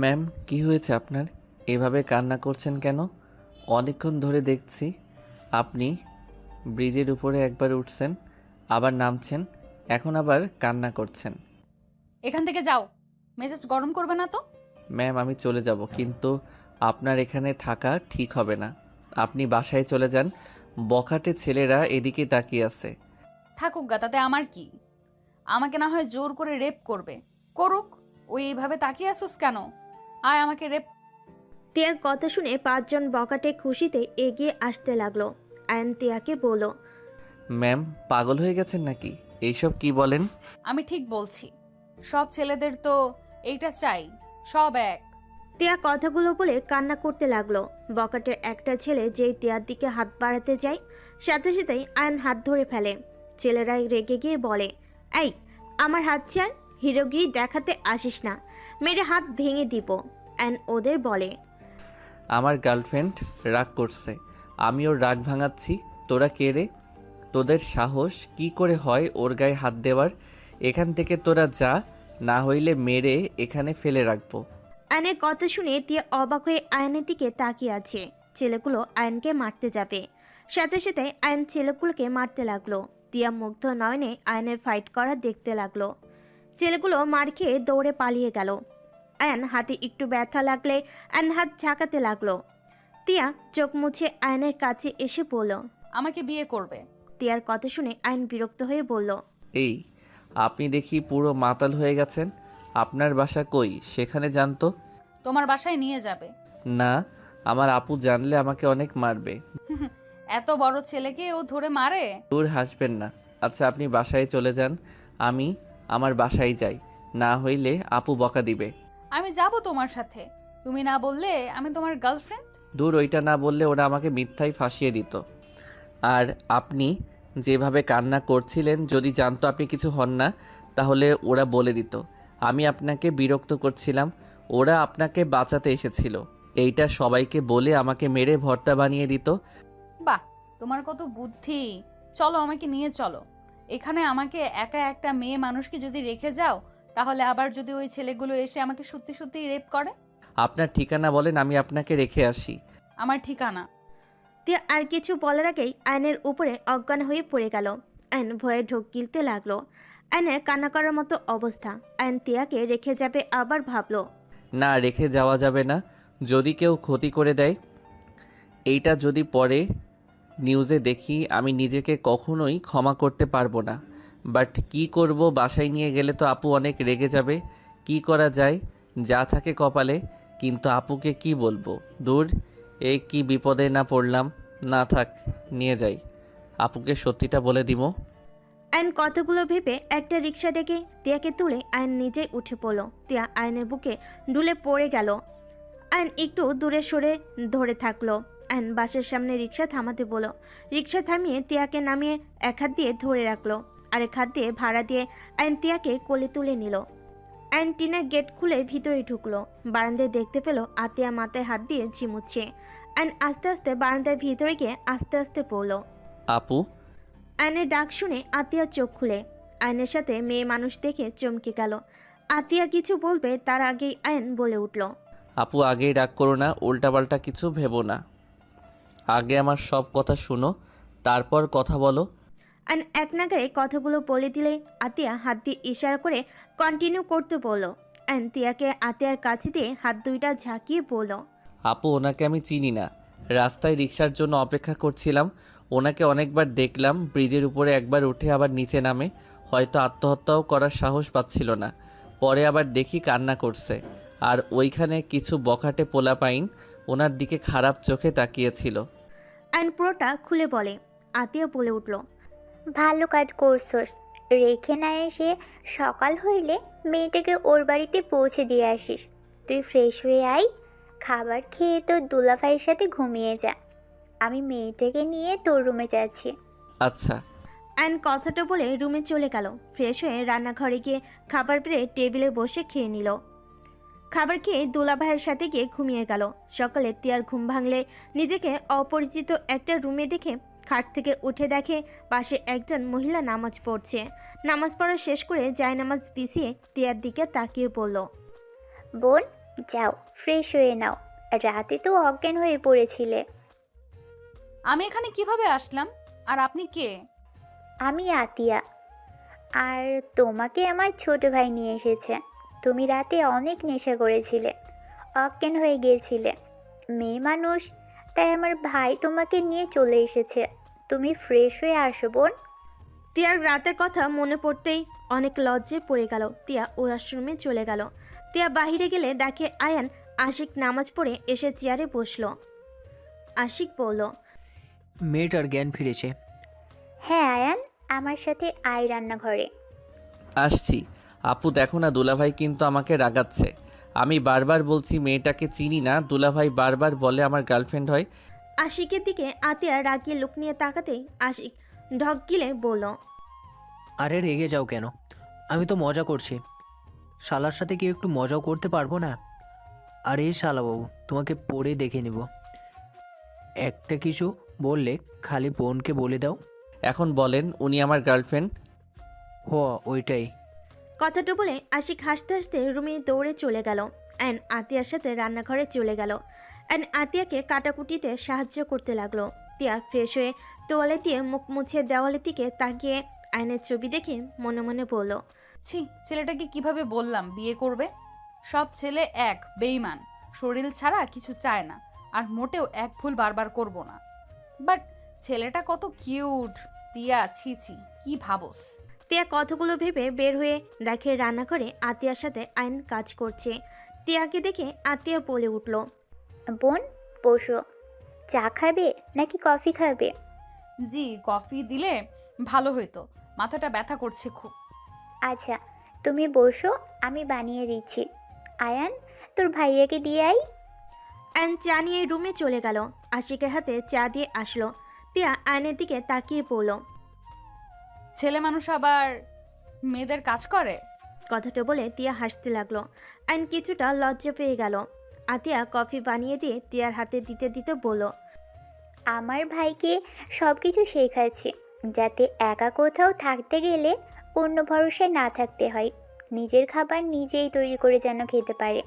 Ma'am, কি হয়েছে আপনার? এভাবে কান্না করছেন কেন? অনেকক্ষণ ধরে দেখছি আপনি ব্রিজের উপরে একবার উঠছেন, আবার নামছেন, এখন আবার কান্না করছেন। এখান থেকে যাও, মেজাজ গরম করবে না তো। ম্যাম, আমি চলে যাব, কিন্তু আপনার এখানে থাকা ঠিক হবে না। আপনি বাসায় চলে যান। বখাটে ছেলেরা এদিকে তাকিয়ে আছে। থাকুক গা, তাতে আমার কি? আমাকে না হয় জোর করে রেপ করবে, করুক। ওই এইভাবে তাকিয়ে আসুস কেন? আয় আমাকে রেপ। তিয়ার কথা শুনে পাঁচজন বকাটে খুশিতে এগিয়ে আসতে লাগলো। আয়ন তিয়াকে বলল, ম্যাম, পাগল হয়ে গেছেন নাকি? এইসব কি বলেন? আমি ঠিক বলছি, সব ছেলেদের তো এইটা চাই, সব এক। তিয়া কথাগুলো বলে কান্না করতে লাগলো। বকাটের একটা ছেলে যেই তিয়ার দিকে হাত বাড়াতে যায়, সাথে সাথেই আয়ন হাত ধরে ফেলে। ছেলেরাই রেগে গিয়ে বলে, এই, আমার হাত ছাড়, হিরোগিরি দেখাতে আসিস না, মেরে হাত ভেঙে দিব। আয়ন ওদের বলে, আমার গার্লফ্রেন্ড রাগ করছে, আমি ওর রাগ ভাঙাচ্ছি। তোরা কে রে? তোদের সাহস কি করে হয় ওর গায়ে হাত দেওয়ার? এখান থেকে তোরা যা, না হইলে মেরে এখানে ফেলে রাখবো। আয়নের কথা শুনে তিয়া অবাক হয়ে আয়নের দিকে তাকিয়ে আছে। ছেলেগুলো আয়নকে মারতে যাবে, সাথে সাথে আয়ন ছেলেগুলোকে মারতে লাগলো। তিয়া মুগ্ধ নয়নে আয়নের ফাইট করা দেখতে লাগলো। ছেলেগুলো মার খেয়ে দৌড়ে পালিয়ে গেল। আয়ন হাতে একটু ব্যথা লাগলে আয়ন হাত ঝাঁকাতে লাগলো। তিয়া চোখ মুছে আয়নের কাছে এসে বলল, আমাকে বিয়ে করবে। তিয়ার কথা শুনে আয়ন বিরক্ত হয়ে বলল, এই, আপনি দেখি পুরো মাতাল হয়ে গেছেন। আপনার বাসা কই? সেখানে যান তো। তোমার বাসায় নিয়ে যাবে। না, আমার আপু জানলে আমাকে অনেক মারবে। এত বড় ছেলেকে ও ধরে মারে? দূর, হাসবেন না। আচ্ছা, আপনি বাসায় চলে যান, আমি আমার বাসায় যাই, না হইলে আপু বকা দিবে। আমি যাব তোমার সাথে, তুমি না বললে আমি তোমার গার্লফ্রেন্ড। দূর, ওইটা না বললে ওরা আমাকে মিথ্যায় ফাঁসিয়ে দিত। আর আপনি যেভাবে কান্না করছিলেন, যদি জানতো আপনি কিছু হন না, তাহলে ওরা বলে দিত আমি আপনাকে বিরক্ত করছিলাম। ওরা আপনাকে বাঁচাতে এসেছিল, এইটা সবাইকে বলে আমাকে মেরে ভর্তা বানিয়ে দিত। বাহ, তোমার কত বুদ্ধি। চলো, আমাকে নিয়ে চলো। এখানে আমাকে একা একটা মেয়ে মানুষকে যদি রেখে যাও, তাহলে আবার যদি ওই ছেলেগুলো এসে আমাকে সত্যি সত্যি রেপ করে। আপনার ঠিকানা বলেন, আমি আপনাকে রেখে আসি। আমার ঠিকানা? তিয়া আর কিছু বলার আগেই আয়নের উপরে অজ্ঞান হয়ে পড়ে গেল। আয়ন ভয়ে ঢোক গিলতে লাগলো। আয়নের কান্না করার মতো অবস্থা। আয়ন তিয়াকে রেখে যাবে, আবার ভাবলো, না, রেখে যাওয়া যাবে না। যদি কেউ ক্ষতি করে দেয়, এইটা যদি পরে নিউজে দেখি, আমি নিজেকে কখনোই ক্ষমা করতে পারবো না। বাট কি করব, বাসায় নিয়ে গেলে তো আপু অনেক রেগে যাবে। কি করা যায়? যা থাকে কপালে, কিন্তু আপুকে কি বলবো? দূর, এ কি বিপদে না পড়লাম। না থাক, নিয়ে যাই, আপুকে সত্যিটা বলে দিব। আয়ন কথাগুলো ভেবে একটা রিক্সা ডেকে তিয়াকে তুলে আয়ন নিজেই উঠে পড়ল। তিয়া আয়নের বুকে ডুলে পড়ে গেল। আয়ন একটু দূরে সরে ধরে থাকলো। আয়ন বাসের সামনে রিক্সা থামাতে বলল। রিক্সা থামিয়ে তিয়াকে নামিয়ে এক হাত দিয়ে ধরে রাখলো, আরেক হাত দিয়ে ভাড়া দিয়ে আয়ন তিয়াকে কোলে তুলে নিল। আয়ন টিনের গেট খুলে ভিতরে ঢুকলো। বারান্দায় দেখতে পেল আতিয়া মাথায় হাত দিয়ে ঝিমুচ্ছে। আয়ন আস্তে আস্তে বারান্দার ভিতরে গিয়ে আস্তে আস্তে পড়ল। আপু। আয়নের ডাক শুনে আতিয়া চোখ খুলে। আয়নের সাথে মেয়ে মানুষ দেখে চমকে গেল। আতিয়া কিছু বলবে তার আগেই আয়ন বলে উঠল, আপু, আগেই রাগ করো না, উল্টাপাল্টা কিছু ভেবো না। আগে আমার সব কথা শুনো, তারপর কথা বলো। আয়ন এক নাগারে কথাগুলো বলে দিলে আতিয়া হাত দিয়ে ইশারা করে কন্টিনিউ করতে বলল। আয়ন তিয়াকে আতিয়ার কাছে দিয়ে হাত দুইটা ঝাঁকিয়ে বলল, আপু, ওনাকে আমি চিনি না। রাস্তায় রিক্সার জন্য অপেক্ষা করছিলাম, ওনাকে অনেকবার দেখলাম, ব্রিজের উপরে একবার উঠে আবার নিচে নামে, হয়তো আত্মহত্যাও করার সাহস পাচ্ছিল না। পরে আবার দেখি কান্না করছে, আর ওইখানে কিছু বখাটে পোলাপাইন ওনার দিকে খারাপ চোখে তাকিয়েছিল। আয়ন পুরোটা খুলে বলে। আতিয়া বলে উঠল, ভালো কাজ করছস। রেখে না এসে সকাল হইলে মেয়েটাকে ওর বাড়িতে পৌঁছে দিয়ে আসিস। তুই ফ্রেশ হয়ে আয়, খাবার খেয়ে তোর দুলাভাইয়ের সাথে ঘুমিয়ে যা। আমি মেয়েটাকে নিয়ে তোর রুমে যাচ্ছি। আচ্ছা। আয়ন কথাটা বলে রুমে চলে গেল। ফ্রেশ হয়ে রান্নাঘরে গিয়ে খাবার পেরে টেবিলে বসে খেয়ে নিল। খাবার খেয়ে দুলাভাইয়ের সাথে গিয়ে ঘুমিয়ে গেল। সকালে তিয়ার ঘুম ভাঙলে নিজেকে অপরিচিত একটা রুমে দেখে খাট থেকে উঠে দেখে পাশে একজন মহিলা নামাজ পড়ছে। নামাজ পড়া শেষ করে জায়নামাজ বিছিয়ে তিয়ার দিকে তাকিয়ে বলল, বোন, যাও ফ্রেশ হয়ে নাও, রাতে তো অজ্ঞান হয়ে পড়েছিলে। আমি এখানে কিভাবে আসলাম? আর আপনি কে? আমি আতিয়া, আর তোমাকে আমার ছোট ভাই নিয়ে এসেছে। তুমি রাতে অনেক নেশা করেছিলে, অজ্ঞান হয়ে গিয়েছিলে। মেয়ে মানুষ, তাই আমার ভাই তোমাকে নিয়ে চলে এসেছে। তুমি ফ্রেশ হয়ে আসো বোন। তিয়ার রাতের কথা মনে পড়তেই অনেক লজ্জায় পড়ে গেল। তিয়া ওয়াশরুমে চলে গেল। তিয়া বাহিরে গেলে দেখে আয়ান আশিক নামাজ পড়ে এসে চেয়ারে বসলো। আশিক বলল, মেয়েটার জ্ঞান ফিরেছে। হ্যাঁ আয়ান, আমার সাথে আয় রান্নাঘরে। আসছি। আপু দেখো না, দুলাভাই কিন্তু আমাকে রাগাচ্ছে। আমি বারবার বলছি মেয়েটাকে চিনি না, দুলাভাই বারবার বলে আমার গার্লফ্রেন্ড হয়। আশিকের দিকে আতিয়া রাগিয়ে লুক নিয়ে তাকাতেই আশিক ঢক গিলে বলল, আরে রেগে যাও কেন? আমি তো মজা করছি। শালার সাথে কি একটু মজাও করতে পারবো না? আরে শালাবাবু, তোমাকে পড়ে দেখে নিব। একটা কিছু বললে খালি বোনকে বলে দাও। এখন বলেন উনি আমার গার্লফ্রেন্ড? হ, ওইটাই। কথাটা বলে আশিক হাসতে হাসতে রুমে দৌড়ে চলে গেল। অ্যান আতিয়ার সাথে রান্নাঘরে চলে গেল। অ্যান আতিয়াকে কাটাকুটিতে সাহায্য করতে লাগলো। তিয়া ফ্রেশ হয়ে তোয়ালে দিয়ে মুখ মুছে দেওয়ালের দিকে তাকিয়ে আয়নের ছবি দেখে মনে মনে বলল, ছি, ছেলেটাকে কিভাবে বললাম বিয়ে করবে? সব ছেলে এক বেঈমান, শরীর ছাড়া কিছু চায় না, আর মোটেও এক ভুল বারবার করব না। বাট ছেলেটা কত কিউট। তিয়া, ছি ছি, কি ভাবস? তিয়া কথাগুলো ভেবে বের হয়ে দেখে রান্নাঘরে আতিয়ার সাথে আয়ন কাজ করছে। তিয়াকে দেখে আতিয়া বলে উঠল, বোন বসো, চা খাবে নাকি কফি খাবে? জি, কফি দিলে ভালো হইতো, মাথাটা ব্যথা করছে খুব। আচ্ছা তুমি বসো, আমি বানিয়ে দিচ্ছি। আয়ান, তোর ভাইয়াকে দিয়ে আই। অ্যান চা নিয়ে রুমে চলে গেল। আশিকের হাতে চা দিয়ে আসলো। তিয়া আয়নের দিকে তাকিয়ে বলল, ছেলে মানুষ আবার মেয়েদের কাজ করে? কথাটা বলে তিয়া হাসতে লাগলো। আইন কিছুটা লজ্জা পেয়ে গেল। আতিয়া কফি বানিয়ে দিয়ে তিয়ার হাতে দিতে দিতে বলল, আমার ভাইকে সব কিছু শেখাচ্ছি, যাতে একা কোথাও থাকতে গেলে অন্য ভরসায় না থাকতে হয়। নিজের খাবার নিজেই তৈরি করে যেন খেতে পারে।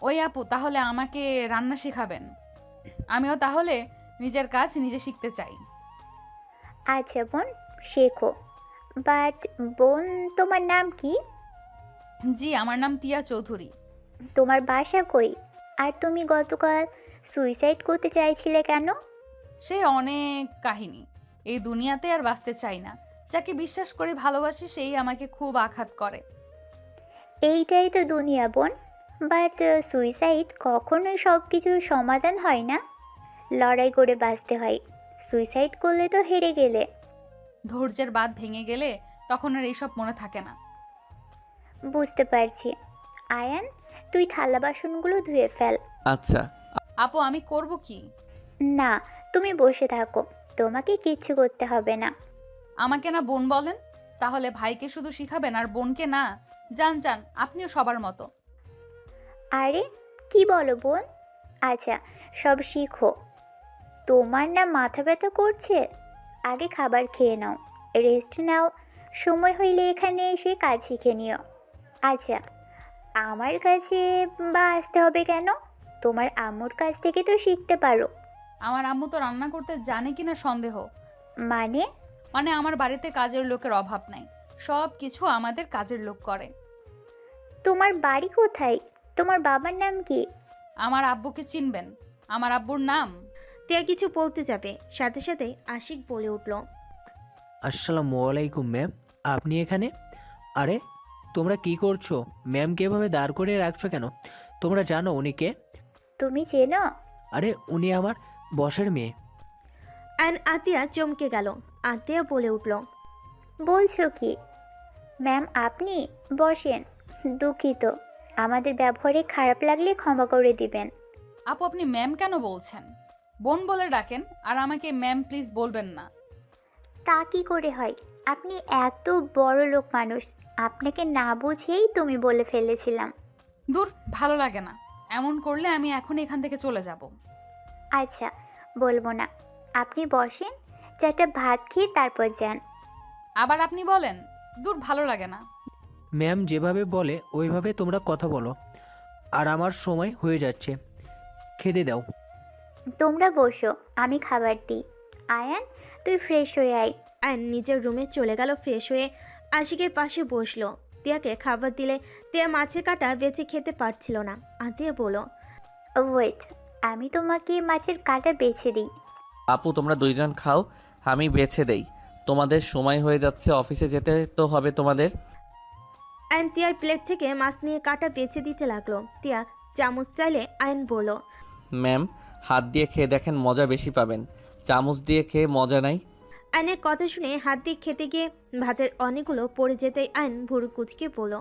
ওই আপু, তাহলে আমাকে রান্না শেখাবেন? আমিও তাহলে নিজের কাজ নিজে শিখতে চাই। আচ্ছা বোন, শেখো। বাট বোন, তোমার নাম কি? জি, আমার নাম তিয়া চৌধুরী। তোমার বাসা কই? আর তুমি গতকাল সুইসাইড করতে চাইছিলে কেন? সে অনেক কাহিনী। এই দুনিয়াতে আর বাঁচতে চাই না। যাকে বিশ্বাস করে ভালোবাসি সেই আমাকে খুব আঘাত করে। এইটাই তো দুনিয়া বোন। বাট সুইসাইড কখনোই সব কিছুর সমাধান হয় না। লড়াই করে বাঁচতে হয়। সুইসাইড করলে তো হেরে গেলে। ধৈর্যের বাঁধ ভেঙে গেলে তখন আর এইসব মনে থাকে না। বুঝতে পারছি। আয়ান, তুই থালা বাসনগুলো ধুয়ে ফেল। আচ্ছা। আপু, আমি করব কি? না, তুমি বসে থাকো, তোমাকে কিচ্ছু করতে হবে না। আমাকে না বোন বলেন? তাহলে ভাইকে শুধু শিখাবেন আর বোনকে না? যান যান, আপনিও সবার মতো। আরে কি বলো বোন? আচ্ছা, সব শিখো। তোমার না মাথা ব্যথা করছে? আগে খাবার খেয়ে নাও, রেস্ট নাও। সময় হইলে এখানে এসে কাজ শিখে নিও। আচ্ছা, আমার কাছে বা আসতে হবে কেন? তোমার আম্মুর কাছ থেকে তো শিখতে পারো। আমার আম্মু তো রান্না করতে জানে কিনা সন্দেহ। মানে? মানে আমার বাড়িতে কাজের লোকের অভাব নাই, সব কিছু আমাদের কাজের লোক করে। তোমার বাড়ি কোথায়? তোমার বাবার নাম কি? আমার আব্বুকে চিনবেন? আমার আব্বুর নাম? তিয়া কিছু বলতে যাবে, সাথে সাথে আশিক বলে উঠল, আসসালামু আলাইকুম ম্যাম, আপনি এখানে? আরে তোমরা কি করছো? ম্যামকে এভাবে দাঁড় করিয়ে রাখছো কেন? তোমরা জানো উনি কে? তুমি চেনো? আরে উনি আমার বসের মেয়ে। অ্যান আতিয়া চমকে গেল। আতিয়া বলে উঠল, বলছো কি? ম্যাম আপনি বসেন। দুঃখিত, আমাদের ব্যবহারে খারাপ লাগলে ক্ষমা করে দিবেন। আপু, আপনি ম্যাম কেন বলছেন? বোন বলে ডাকেন, আর আমাকে ম্যাম প্লিজ বলবেন না। তা কি করে হয়? আপনি এত বড় লোক মানুষ, আপনাকে না বুঝেই তুমি বলে ফেলেছিলাম। দূর, ভালো লাগে না। এমন করলে আমি এখন এখান থেকে চলে যাব। আচ্ছা, বলবো না। আপনি বসেন, চারটা ভাত খেয়ে তারপর যান। আবার আপনি বলেন? দূর, ভালো লাগে না। ম্যাম যেভাবে বলে ওইভাবে তোমরা কথা বলো। আর আমার সময় হয়ে যাচ্ছে, খেতে দাও। তোমরা বসো, আমি খাবার দিই। আয়ান, তুই ফ্রেশ হয়ে আয়। আয়ন নিজের রুমে চলে গেল ফ্রেশ হয়ে। আশিকের পাশে বসলো। তিয়াকে খাবার দিলে তিয়া মাছের কাঁটা বেছে খেতে পারছিল না। আতিয়া বলল, ওয়েট, আমি তোমাকে মাছের কাঁটা বেছে দিই। আপু তোমরা দুইজন খাও, আমি বেছে দেই। তোমাদের সময় হয়ে যাচ্ছে, অফিসে যেতে তো হবে তোমাদের। আয়ন তিয়ার প্লেট থেকে মাছ নিয়ে কাঁটা বেছে দিতে লাগলো। তিয়া চামচ চাইলে আয়ন বলল, ম্যাম, হাত দিয়ে খেয়ে দেখেন, মজা বেশি পাবেন। চামচ দিয়ে খেয়ে মজা নাই। আয়নের কথা শুনে হাত দিয়ে খেতে গিয়ে ভাতের অনেকগুলো পড়ে যেতেই আয়ন ভুরু কুচকে বলল।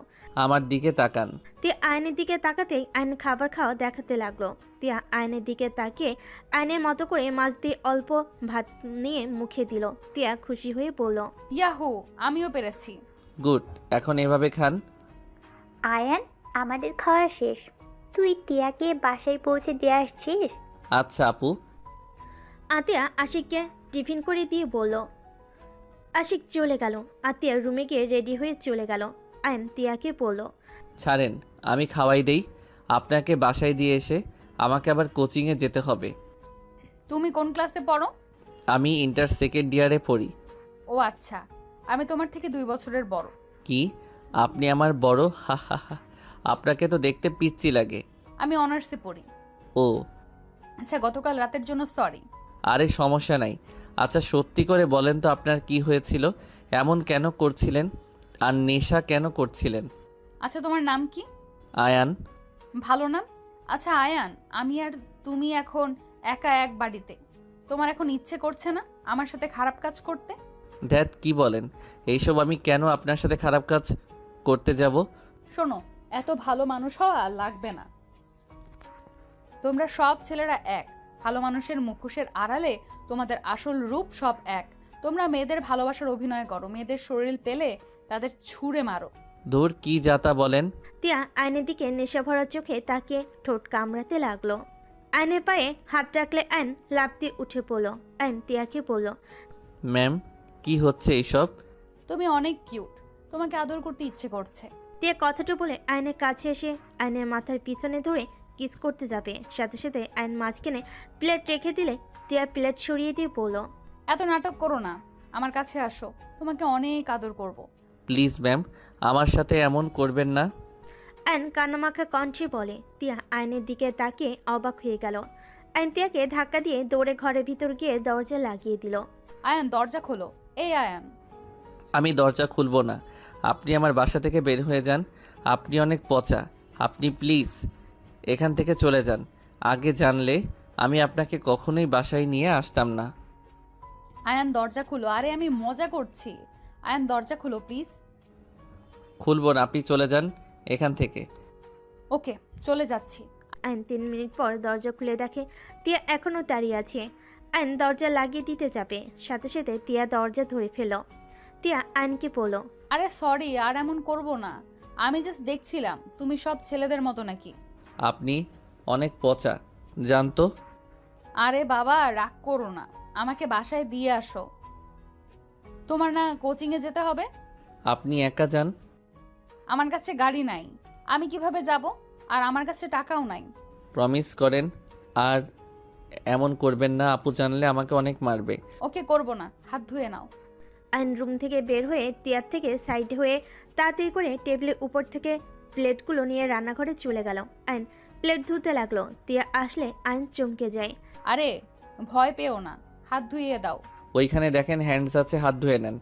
আমার দিকে তাকান। তিয়া আয়নের দিকে তাকাতেই আয়ন খাবার খাওয়া দেখাতে লাগলো। তিয়া আয়নের দিকে তাকিয়ে আয়নের মতো করে মাছ দিয়ে অল্প ভাত নিয়ে মুখে দিল। তিয়া খুশি হয়ে বলল, ইয়াহু, আমিও পেরেছি। গুড, এখন এভাবে খান। আয়ান, আমাদের খাওয়া শেষ। তুই টিয়াকে বাসায় পৌঁছে দিয়ে আসছিস? আচ্ছা আপু। আতিয়া আশিককে টিফিন করে দিয়ে বলল। আশিক চলে গেল। আতিয়া রুমে গিয়ে রেডি হয়ে চলে গেল। আয়ন তিয়াকে বলল, ছাড়েন, আমি খাওয়াই দেই। আপনাকে বাসায় দিয়ে এসে আমাকে আবার কোচিংয়ে যেতে হবে। তুমি কোন ক্লাসে পড়ো? আমি ইন্টার সেকেন্ড ইয়ারে পড়ি। ও আচ্ছা, আমি তোমার থেকে 2 বছরের বড়। কি? আপনি আমার বড়? হা হা হা। আপনাকে তো দেখতে পিচ্চি লাগে। আমি অনার্সে পড়ি। ও আচ্ছা, গতকাল রাতের জন্য সরি। আরে সমস্যা নাই। আচ্ছা সত্যি করে বলেন তো আপনার কি হয়েছিল? এমন কেন করছিলেন? আর নেশা কেন করছিলেন? আচ্ছা, তোমার নাম কি? আয়ান। ভালো নাম। আচ্ছা আয়ান, আমি আর তুমি এখন একা এক বাড়িতে। তোমার এখন ইচ্ছে করছে না আমার সাথে খারাপ কাজ করতে? ড্যাড কি বলেন? এইসব আমি কেন আপনার সাথে খারাপ কাজ করতে যাব? শোনো, এত ভালো মানুষ হওয়া লাগবে না। তোমরা সব ছেলেরা এক। ভালো মানুষের মুখোশের আড়ালে তোমাদের আসল রূপ সব এক। তোমরা মেয়েদের ভালোবাসার অভিনয় করো, মেয়েদের শরীর পেলে তাদের ছুঁড়ে মারো। দূর কি যাতা বলেন। তিয়া আয়নের দিকে নেশা ভরা চোখে তাকে ঠোঁট কামড়াতে লাগলো। আয়নের পায়ে হাত রাখলে আয়ন লাফ দিয়ে উঠে পড়ল। আয়ন তিয়াকে বলল, ম্যাম, কি হচ্ছে এইসব? তুমি অনেক কিউট, তোমাকে আদর করতে ইচ্ছে করছে। তিয়া কথাটা বলে আয়নের কাছে এসে আয়নের মাথার পিছনে ধরে কিস করতে যাবে। সাথে সাথে আয়ন মাঝখানে প্লেট রেখে দিলে তিয়া প্লেট সরিয়ে দিয়ে বলল, এত নাটক করো না, আমার কাছে আসো, তোমাকে অনেক আদর করব। প্লিজ ম্যাম, আমার সাথে এমন করবেন না। আয়ন কান্নামাখা কণ্ঠে বলে। তিয়া আয়নের দিকে তাকিয়ে অবাক হয়ে গেল। আয়ন তিয়াকে ধাক্কা দিয়ে দৌড়ে ঘরের ভিতর গিয়ে দরজা লাগিয়ে দিল। আয়ান, দরজা খোলো। এই আয়ান। আমি দরজা খুলব না। আপনি আমার বাসা থেকে বের হয়ে যান। আপনি অনেক পচা। আপনি প্লিজ এখান থেকে চলে যান। আগে জানলে আমি আপনাকে কখনোই বাসায় নিয়ে আসতাম না। আয়ান, দরজা খুলো। আরে আমি মজা করছি। আয়ান, দরজা খুলো প্লিজ। খুলব না, আপনি চলে যান এখান থেকে। ওকে, চলে যাচ্ছি। আয়ন 3 মিনিট পর দরজা খুলে দেখে তিয়া এখনো দাঁড়িয়ে আছে। আয়ন দরজা লাগিয়ে দিতে যাবে, সাথে সাথে তিয়া দরজা ধরে ফেল। তিয়া আয়নকে বলল, আরে সরি, আর এমন করব না। আমি জাস্ট দেখছিলাম তুমি সব ছেলেদের মতো নাকি। আপনি অনেক পচা, জানতো। আরে বাবা, রাগ করো না, আমাকে বাসায় দিয়ে আসো। তোমার না কোচিংয়ে যেতে হবে? আপনি একা যান। আমার কাছে গাড়ি নাই, আমি কিভাবে যাব? আর আমার কাছে টাকাও নাই। প্রমিস করেন আর এমন করবেন না। আপু জানলে আমাকে অনেক মারবে। ওকে, করব না, হাত ধুয়ে নাও। আয়ন রুম থেকে বের হয়ে তিয়ার থেকে সাইড হয়ে তাড়াতাড়ি করে টেবিলের উপর থেকে প্লেটগুলো নিয়ে রান্নাঘরে চলে গেল। আয়ন প্লেট ধুতে লাগলো। তিয়া আসলে আয়ন চমকে যায়। আরে ভয় পেও না, হাত ধুইয়ে দাও। ওইখানে দেখেন হ্যান্ডস আছে, হাত ধুয়ে নেন।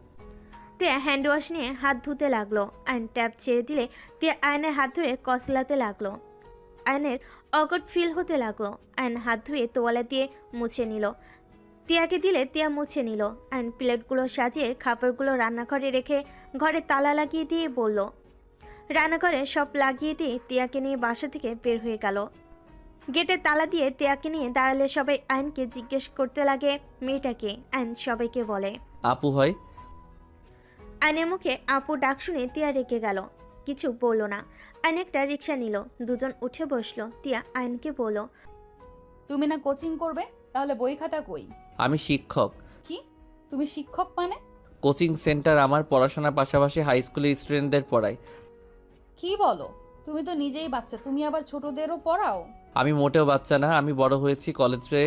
তিয়া হ্যান্ড ওয়াশ নিয়ে হাত ধুতে লাগলো। আয়ন ট্যাপ ছেড়ে দিলে তিয়া আয়নের হাত ধরে কসলাতে লাগলো। আয়নের অগট ফিল হতে লাগলো। আয়ন হাত ধুয়ে তোয়ালে দিয়ে মুছে নিল। তিয়াকে দিলে তিয়া মুছে নিল। আয়ন প্লেটগুলো সাজিয়ে খাবারগুলো রান্নাঘরে রেখে ঘরে তালা লাগিয়ে দিয়ে বলল। রান্নাঘরে সব লাগিয়ে দিয়ে তিয়াকে নিয়ে বাসা থেকে বের হয়ে গেল। গেটে তালা দিয়ে তিয়াকে নিয়ে দাঁড়ালে সবাই আয়নকে জিজ্ঞেস করতে লাগে মেয়েটাকে। আয়ন সবাইকে বলে। আপু হয়। আয়নের মুখে আপু ডাক শুনে তিয়া রেগে গেল, কিছু বলল না। আয়ন একটা রিক্সা নিল, দুজন উঠে বসলো। তিয়া আয়নকে বলল, তুমি না কোচিং করবে, তাহলে বই খাতা কই? আমি শিক্ষক। কি? তুমি শিক্ষক মানে? কোচিং সেন্টার আমার পড়াশোনার পাশাপাশি হাই স্কুলের স্টুডেন্টদের পড়াই। কি বলো? তুমি তো নিজেই বাচ্চা, তুমি আবার ছোটদেরও পড়াও? আমি মোটেও বাচ্চা না, আমি বড় হয়েছি। কলেজে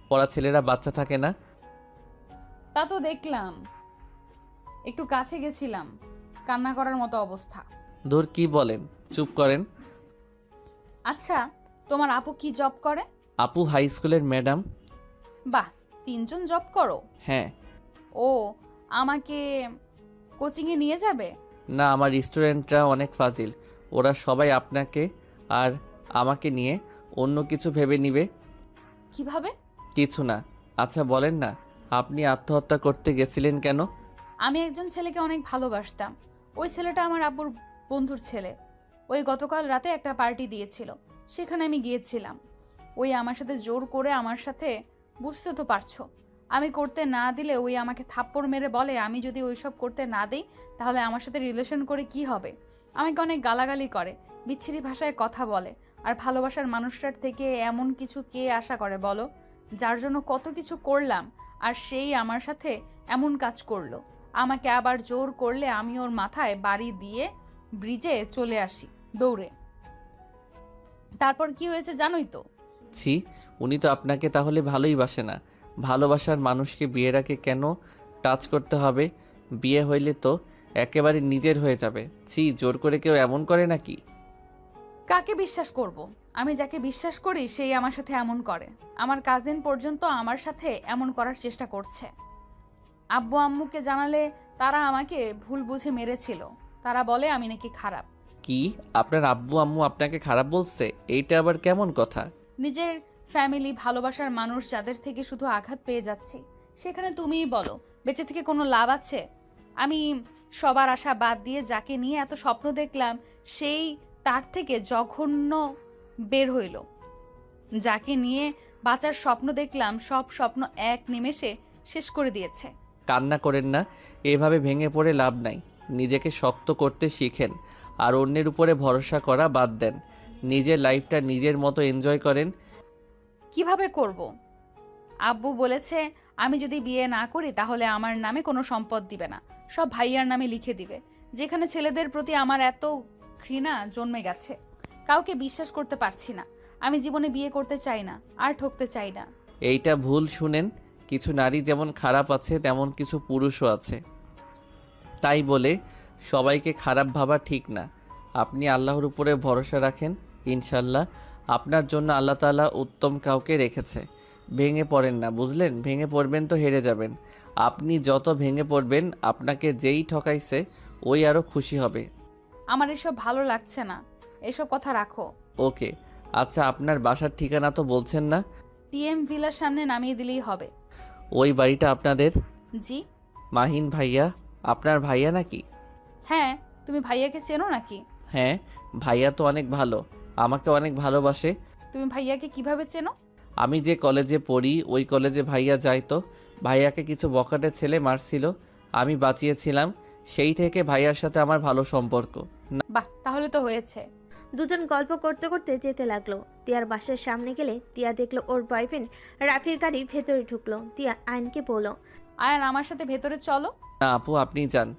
পড়া ছেলেরা বাচ্চা থাকে না। তা তো দেখলাম, একটু কাছে গেছিলাম, কান্না করার মতো অবস্থা। ধুর, কি বলেন, চুপ করেন। আচ্ছা, তোমার আপু কি জব করে? আপু হাই স্কুলের ম্যাডাম। বাহ, তিনজন জব করো? হ্যাঁ। ও, আমাকে কোচিংয়ে নিয়ে যাবে? না, আমার স্টুডেন্টরা অনেক ফাজিল। ওরা সবাই আপনাকে আর আমাকে নিয়ে অন্য কিছু ভেবে নিবে। কিভাবে? কিছু না। আচ্ছা বলেন না, আপনি আত্মহত্যা করতে গেছিলেন কেন? আমি একজন ছেলেকে অনেক ভালোবাসতাম। ওই ছেলেটা আমার আব্বুর বন্ধুর ছেলে। ওই গতকাল রাতে একটা পার্টি দিয়েছিল, সেখানে আমি গিয়েছিলাম। ওই আমার সাথে জোর করে, আমার সাথে, বুঝতে তো পারছো, আমি করতে না দিলে ওই আমাকে থাপ্পড় মেরে বলে আমি যদি ওইসব করতে না দিই তাহলে আমার সাথে রিলেশন করে কি হবে। আমাকে অনেক গালাগালি করে, বিচ্ছিরি ভাষায় কথা বলে। আর ভালোবাসার মানুষটার থেকে এমন কিছু কে আশা করে বলো, যার জন্য কত কিছু করলাম, আর সেই আমার সাথে এমন কাজ করলো। আমাকে আবার জোর করলে আমি ওর মাথায় বাড়ি দিয়ে ব্রিজে চলে আসি দৌড়ে। তারপর কি হয়েছে জানোই তো। ছি, উনি তো আপনাকে তাহলে ভালোই বাসে না। ভালোবাসার মানুষকে বিয়ের আগে কেন টাচ করতে হবে? বিয়ে হইলে তো একেবারে নিজের হয়ে যাবে। ছি, জোর করে কেউ এমন করে নাকি? কাকে বিশ্বাস করব? আমি যাকে বিশ্বাস করি সেই আমার সাথে এমন করে। আমার কাজিন পর্যন্ত আমার সাথে এমন করার চেষ্টা করছে। আব্বু আম্মুকে জানালে তারা আমাকে ভুল বুঝে মেরেছিল। তারা বলে আমি নাকি খারাপ। কি, আপনার আব্বু আম্মু আপনাকে খারাপ বলছে? এইটা আবার কেমন কথা? নিজের ফ্যামিলি, ভালোবাসার মানুষ যাদের থেকে শুধু আঘাত পেয়ে যাচ্ছি, সেখানে তুমিই বলো বেঁচে থেকে কোনো লাভ আছে? আমি সবার আশা বাদ দিয়ে যাকে নিয়ে এত স্বপ্ন দেখলাম, সেই তার থেকে জঘন্য বের হইল। যাকে নিয়ে বাঁচার স্বপ্ন দেখলাম, সব স্বপ্ন এক নিমেষে শেষ করে দিয়েছে। কান্না করেন না, এভাবে ভেঙে পড়ে লাভ নাই। নিজেকে শক্ত করতে শিখেন আর অন্যের উপরে ভরসা করা বাদ দেন। নিজের লাইফটা নিজের মতো এনজয় করেন। কিভাবে করব? আব্বু বলেছে আমি যদি বিয়ে না করি তাহলে আমার নামে কোনো সম্পদ দিবে না, সব ভাইয়ার নামে লিখে দিবে। যেখানে ছেলেদের প্রতি আমার এত ঘৃণা জন্মে গেছে, কাউকে বিশ্বাস করতে পারছি না। আমি জীবনে বিয়ে করতে চাই না, আর ঠকতে চাই না। এইটা ভুল শুনেন। কিছু নারী যেমন খারাপ আছে তেমন কিছু পুরুষও আছে। তাই বলে সবাইকে খারাপ ভাবা ঠিক না। আপনি আল্লাহর উপরে ভরসা রাখেন, ইনশাল্লাহ আপনার জন্য আল্লাহ তাআলা উত্তম কাউকে রেখেছে। ভেঙে পড়েন না, বুঝলেন? ভেঙে পড়বেন তো হেরে যাবেন। আপনি যত ভেঙে পড়বেন আপনাকে যেই ঠকাইছে ওই আরও খুশি হবে। আমার এসব ভালো লাগছে না, এসব কথা রাখো। ওকে, আচ্ছা আপনার বাসার ঠিকানা তো বলছেন না? টিএম ভিলার সামনে নামিয়ে দিলেই হবে। ওই বাড়িটা আপনাদের? জি। মাহিন ভাইয়া আপনার ভাইয়া নাকি? হ্যাঁ, তুমি ভাইয়াকে চেনো নাকি? হ্যাঁ, ভাইয়া তো অনেক ভালো, আমাকে অনেক ভালোবাসে। তুমি ভাইয়াকে কিভাবে চেনো? আমি যে কলেজে পড়ি ওই কলেজে ভাইয়া যায় তো। ভাইয়াকে কিছু বখাটে ছেলে মারছিল, আমি বাঁচিয়েছিলাম। সেই থেকে ভাইয়ার সাথে আমার ভালো সম্পর্ক। বাহ, তাহলে তো হয়েছে। দুজন গল্প করতে করতে যেতে লাগলো। তিয়ার বাসার সামনে গেলে তিয়া দেখলো ওর বয়ফ্রেন্ড রাফির গাড়ি ভেতরে ঢুকলো। তিয়া আয়নকে বলল, আয়ান আমার সাথে ভেতরে চলো। না আপু, আপনি যান।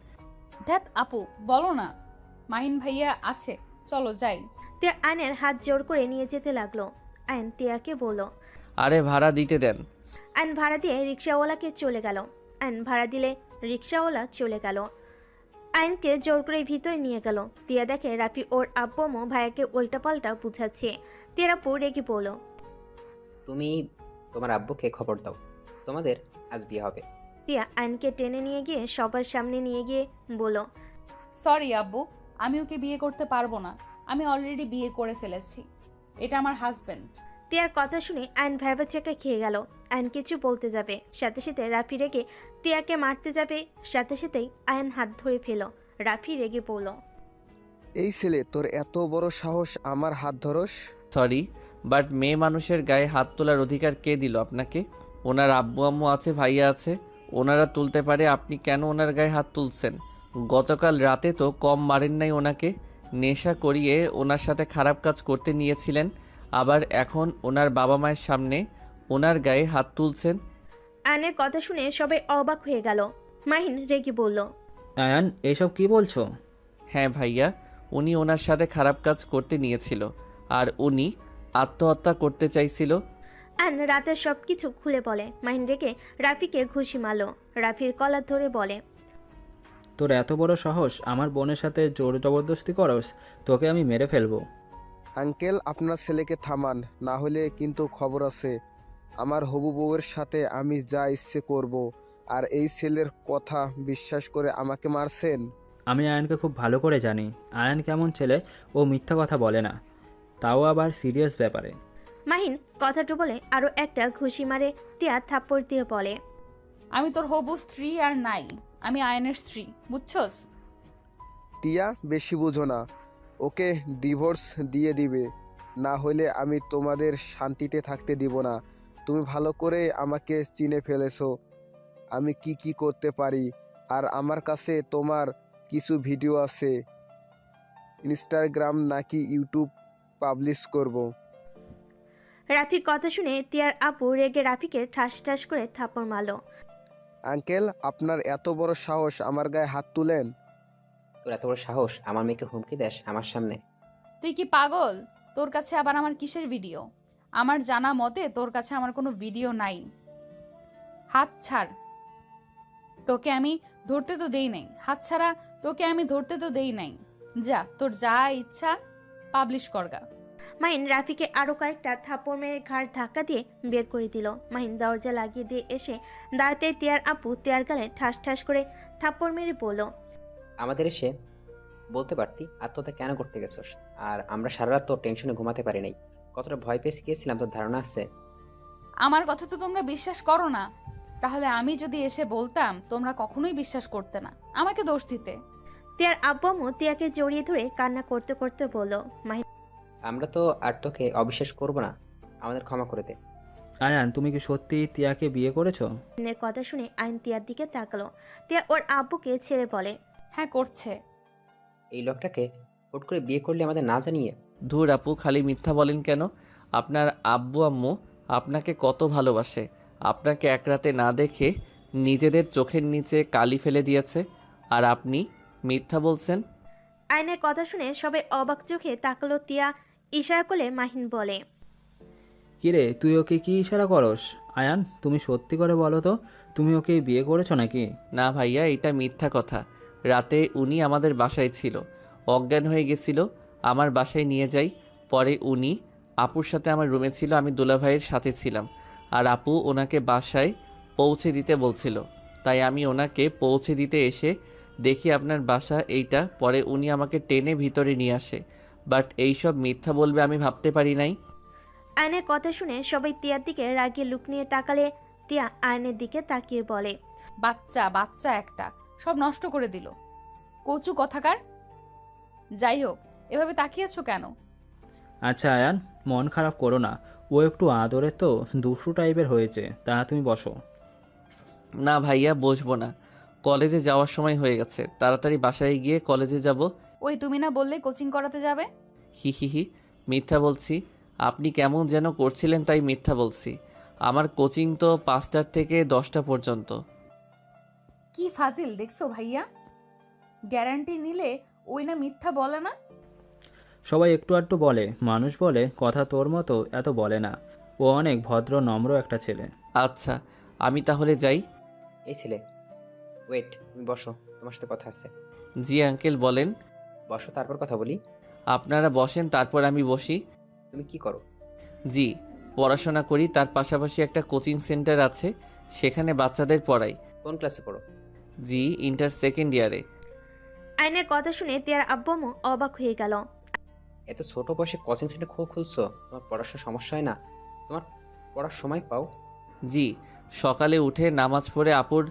ধ্যাত আপু, বলো না, মাহিন ভাইয়া আছে, চলো যাই। তিয়া আয়নের হাত জোর করে নিয়ে যেতে লাগলো। আয়ন তিয়াকে বলল। আরে ভাড়া দিতে দেন। আয়ন ভাড়া দিয়ে রিক্সাওয়ালাকে চলে গেল। আয়ন ভাড়া দিলে রিক্সাওয়ালা চলে গেল। আয়নকে জোর করে ভিতরে নিয়ে গেল। তিয়া দেখে রাফি ওর আব্বু আম্মু ভাইয়াকে উল্টাপাল্টা বুঝাচ্ছে। তিয়ার আপু রেগে বলল, তুমি তোমার আব্বুকে খবর দাও, তোমাদের আজ বিয়ে হবে। তিয়া আয়নকে টেনে নিয়ে গিয়ে সবার সামনে নিয়ে গিয়ে বলল, সরি আব্বু, আমি ওকে বিয়ে করতে পারবো না। আমি অলরেডি বিয়ে করে ফেলেছি, এটা আমার হাজবেন্ড। তিয়ার কথা শুনে আয়ন ভ্যাবাচাকা খেয়ে গেল। আয়ন কিছু বলতে যাবে, সাথে সাথে রাফি রেগে তিয়াকে মারতে যাবে। সাথে সাথেই আয়ন হাত ধরে ফেল। রাফি রেগে বলল, এই ছেলে, তোর এত বড় সাহস আমার হাত ধরস? সরি, বাট মেয়ে মানুষের গায়ে হাত তোলার অধিকার কে দিল আপনাকে? ওনার আব্বু আম্মু আছে, ভাইয়া আছে, ওনারা তুলতে পারে, আপনি কেন ওনার গায়ে হাত তুলছেন? গতকাল রাতে তো কম মারেন নাই ওনাকে। নেশা করিয়ে ওনার সাথে খারাপ কাজ করতে নিয়েছিলেন, আবার এখন ওনার বাবা মায়ের সামনে ওনার গায়ে হাত তুলছেন। আয়নের কথা শুনে সবাই অবাক হয়ে গেল। মাহিন রেগে বলল, আয়ান, এসব কি বলছো? হ্যাঁ ভাইয়া, উনি ওনার সাথে খারাপ কাজ করতে নিয়েছিল আর উনি আত্মহত্যা করতে চাইছিল। আয়ন রাতের সব কিছু খুলে বলে। মাহিন রেগে রাফিকে ঘুষি মারল। রাফির কলার ধরে বলে, তোর এত বড় সাহস আমার বোনের সাথে জোর জবরদস্তি করস, তোকে আমি মেরে ফেলবো। আঙ্কেল আপনার ছেলেকে থামান, না হলে কিন্তু খবর আছে। আমার হবু বউয়ের সাথে আমি যা ইচ্ছে করব। আর এই ছেলের কথা বিশ্বাস করে আমাকে মারছেন। আমি আয়নকে খুব ভালো করে জানি। আয়ন কেমন ছেলে, ও মিথ্যা কথা বলে না, তাও আবার সিরিয়াস ব্যাপারে। মাহিন কথাটা বলে আরও একটা ঘুষি মারে। তিয়া থাপ্পড় দিয়ে বলে, আমি তোর হবু স্ত্রী আর নাই, আমি আয়নের স্ত্রী, বুঝছস? টিয়া বেশি বুঝো না, ওকে ডিভোর্স দিয়ে দিবে, না হলে আমি তোমাদের শান্তিতে থাকতে দিব না। তুমি ভালো করে আমাকে চিনে ফেলেছো, আমি কি কি করতে পারি। আর আমার কাছে তোমার কিছু ভিডিও আছে, ইনস্টাগ্রাম নাকি ইউটিউব পাবলিশ করব। রাফির কথা শুনে তিয়ার আপু রেগে রাফিকে ঠাস ঠাস করে থাপ্পড় মারল। আঙ্কেল আপনার এত বড় সাহস আমার গায়ে হাত তুলেন। তোর এত বড় সাহস আমার মেয়েকে হুমকি দেস আমার সামনে? তুই কি পাগল? তোর কাছে আবার আমার কিসের ভিডিও? আমার জানা মতে তোর কাছে আমার কোনো ভিডিও নাই। হাত ছাড়, তোকে আমি ধরতে তো দেই নাই। হাত ছাড়া, তোকে আমি ধরতে তো দেই নাই। যা, তোর যা ইচ্ছা পাবলিশ করগা। মাহিন রাফিকে আরও কয়েকটা থাপ্পড় মেরে ঘাড় ধাক্কা দিয়ে বের করে দিল। মাহিন দরজা লাগিয়ে দিয়ে এসে দাঁড়াতে তিয়ার আপু তিয়ার গালে ঠাস ঠাস করে থাপ্পড় মেরে বলল, আমাদের এসে বলতে পারতি আত্মহত্যা কেন করতে গেছস। আর আমরা সারা রাত তোর টেনশনে ঘুমাতে পারি নাই। কতটা ভয় পেয়ে গিয়েছিলাম তোর ধারণা আছে? আমার কথা তো তোমরা বিশ্বাস করো না। তাহলে আমি যদি এসে বলতাম তোমরা কখনোই বিশ্বাস করতে না, আমাকে দোষ দিতে। তিয়ার আব্বু আম্মু তিয়াকে জড়িয়ে ধরে কান্না করতে করতে বলল, মাহিন আমরা তো আর তোকে অবিশ্বাস করব না, আমাদের ক্ষমা করে দে। আয়ান, তুমি কি সত্যি তিয়াকে বিয়ে করেছো? এর কথা শুনে আইন তিয়ার দিকে তাকালো। তিয়া ওর আব্বুকে ছেড়ে বলে, হ্যাঁ করছে। এই লোকটাকে হুট করে বিয়ে করলে আমাদের না জানিয়ে? ধুর আপু, খালি মিথ্যা বলেন কেন? আপনার আব্বু আম্মু আপনাকে কত ভালোবাসে। আপনাকে এক রাতে না দেখে নিজেদের চোখের নিচে কালি ফেলে দিয়েছে, আর আপনি মিথ্যা বলছেন। আইনের কথা শুনে সবাই অবাক চোখে তাকালো। তিয়া ইশারা করলে মাহিন বলে, কিরে, তুই ওকে কি ইশারা করস? আয়ান, তুমি সত্যি করে বলো তো, তুমি ওকে বিয়ে করেছো নাকি? না ভাইয়া, এটা মিথ্যা কথা। রাতে উনি আমাদের বাসায় ছিল, অজ্ঞান হয়ে গেছিল, আমার বাসায় নিয়ে যাই। পরে উনি আপুর সাথে আমার রুমে ছিল, আমি দুলাভাইয়ের সাথে ছিলাম। আর আপু ওনাকে বাসায় পৌঁছে দিতে বলছিল, তাই আমি ওনাকে পৌঁছে দিতে এসে দেখি আপনার বাসা এইটা। পরে উনি আমাকে টেনে ভিতরে নিয়ে আসে, বাট এইসব মিথ্যা বলবে আমি ভাবতে পারি নাই। আইনের কথা শুনে সবাই তিয়ার দিকে রাগিয়ে লুক নিয়ে তাকালে তিয়া আইনের দিকে তাকিয়ে বলে, বাচ্চা বাচ্চা একটা, সব নষ্ট করে দিল। কচু কথাকার। যাই হোক, এভাবে তাকিয়েছো কেন? আচ্ছা আয়ান, মন খারাপ করো না, ও একটু আদরে তো দুষ্টু টাইপের হয়েছে, তা তুমি বসো। না ভাইয়া, বসবো না, কলেজে যাওয়ার সময় হয়ে গেছে, তাড়াতাড়ি বাসায় গিয়ে কলেজে যাব। ওই তুমি না বললে কোচিং করাতে যাবে? হি হি হি, মিথ্যা বলছি। আপনি কেমন যেন করছিলেন তাই মিথ্যা বলছি। আমার কোচিং তো 5টা থেকে 10টা পর্যন্ত। কি ফাজিল দেখছো ভাইয়া, গ্যারান্টি নিলে ওই না মিথ্যা বলে না। সবাই একটু আধটু বলে, মানুষ বলে, কথা তোর মতো এত বলে না। ও অনেক ভদ্র নম্র একটা ছেলে। আচ্ছা, আমি তাহলে যাই। এই ছেলে, ওয়েট, তুমি বসো, তোমার সাথে কথা আছে। জি আঙ্কেল বলেন। বসো, তারপর কথা বলি। আপনারা বসেন, তারপর আমি বসি। তুমি কি করো? জি, পড়াশোনা করি, তার পাশাপাশি একটা কোচিং সেন্টার আছে, সেখানে বাচ্চাদের পড়াই। কোন ক্লাসে পড়ো? জি, ইন্টার সেকেন্ড ইয়ারে। আইনের কথা শুনে তিয়ার আব্বু আম্মু অবাক হয়ে গেল। এত ছোট বয়সে কোচিং সেন্টার খুলছো? তোমার পড়াশোনার সমস্যা হয় না? তোমার পড়ার সময় পাও? জি, সকালে উঠে নামাজ পড়ে আপুর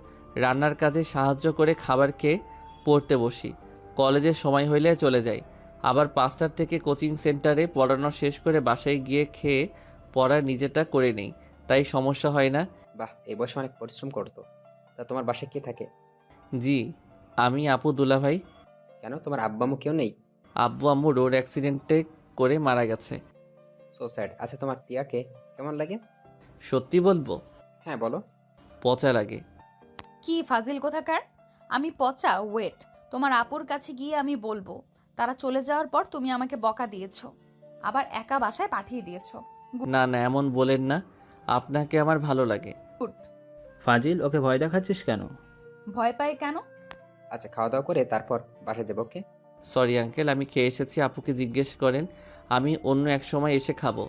রান্নার কাজে সাহায্য করে খাবার খেয়ে পড়তে বসি। কলেজের সময় হইলে চলে যাই। আবার 5টার থেকে কোচিং সেন্টারে পড়ানো শেষ করে বাসায় গিয়ে খেয়ে পড়া নিজেটা করে নেই, তাই সমস্যা হয় না। বাহ, এই বয়সে অনেক পরিশ্রম করতো। তা তোমার বাসায় কে থাকে? জি, আমি, আপু, দুলাভাই। কেন, তোমার আব্বা আম্মু কেউ নেই? আব্বু আম্মু রোড অ্যাক্সিডেন্টে করে মারা গেছে। So sad. আচ্ছা, তোমার টিয়াকে কেমন লাগে? সত্যি বলবো? হ্যাঁ বলো। পচা লাগে। কি ফাজিল কোথাকার, আমি পচা? ওয়েট, তোমার আপুর কাছে গিয়ে আমি বলবো। তারা চলে যাওয়ার পর তুমি আমাকে বকা দিয়েছো, আবার একা বাসায় পাঠিয়ে দিয়েছো। না না, এমন বলেন না, আপনাকে আমার ভালো লাগে। গুড। ফাজিল, ওকে ভয় দেখাচ্ছিস কেন? ভয় পাই কেন? আচ্ছা, খাওয়া দাওয়া করে তারপর বাসায় যাবো, ওকে? সরি আঙ্কেল, আমি খেয়ে এসেছি, আপুকে জিজ্ঞেস করেন, আমি অন্য এক সময় এসে খাবো।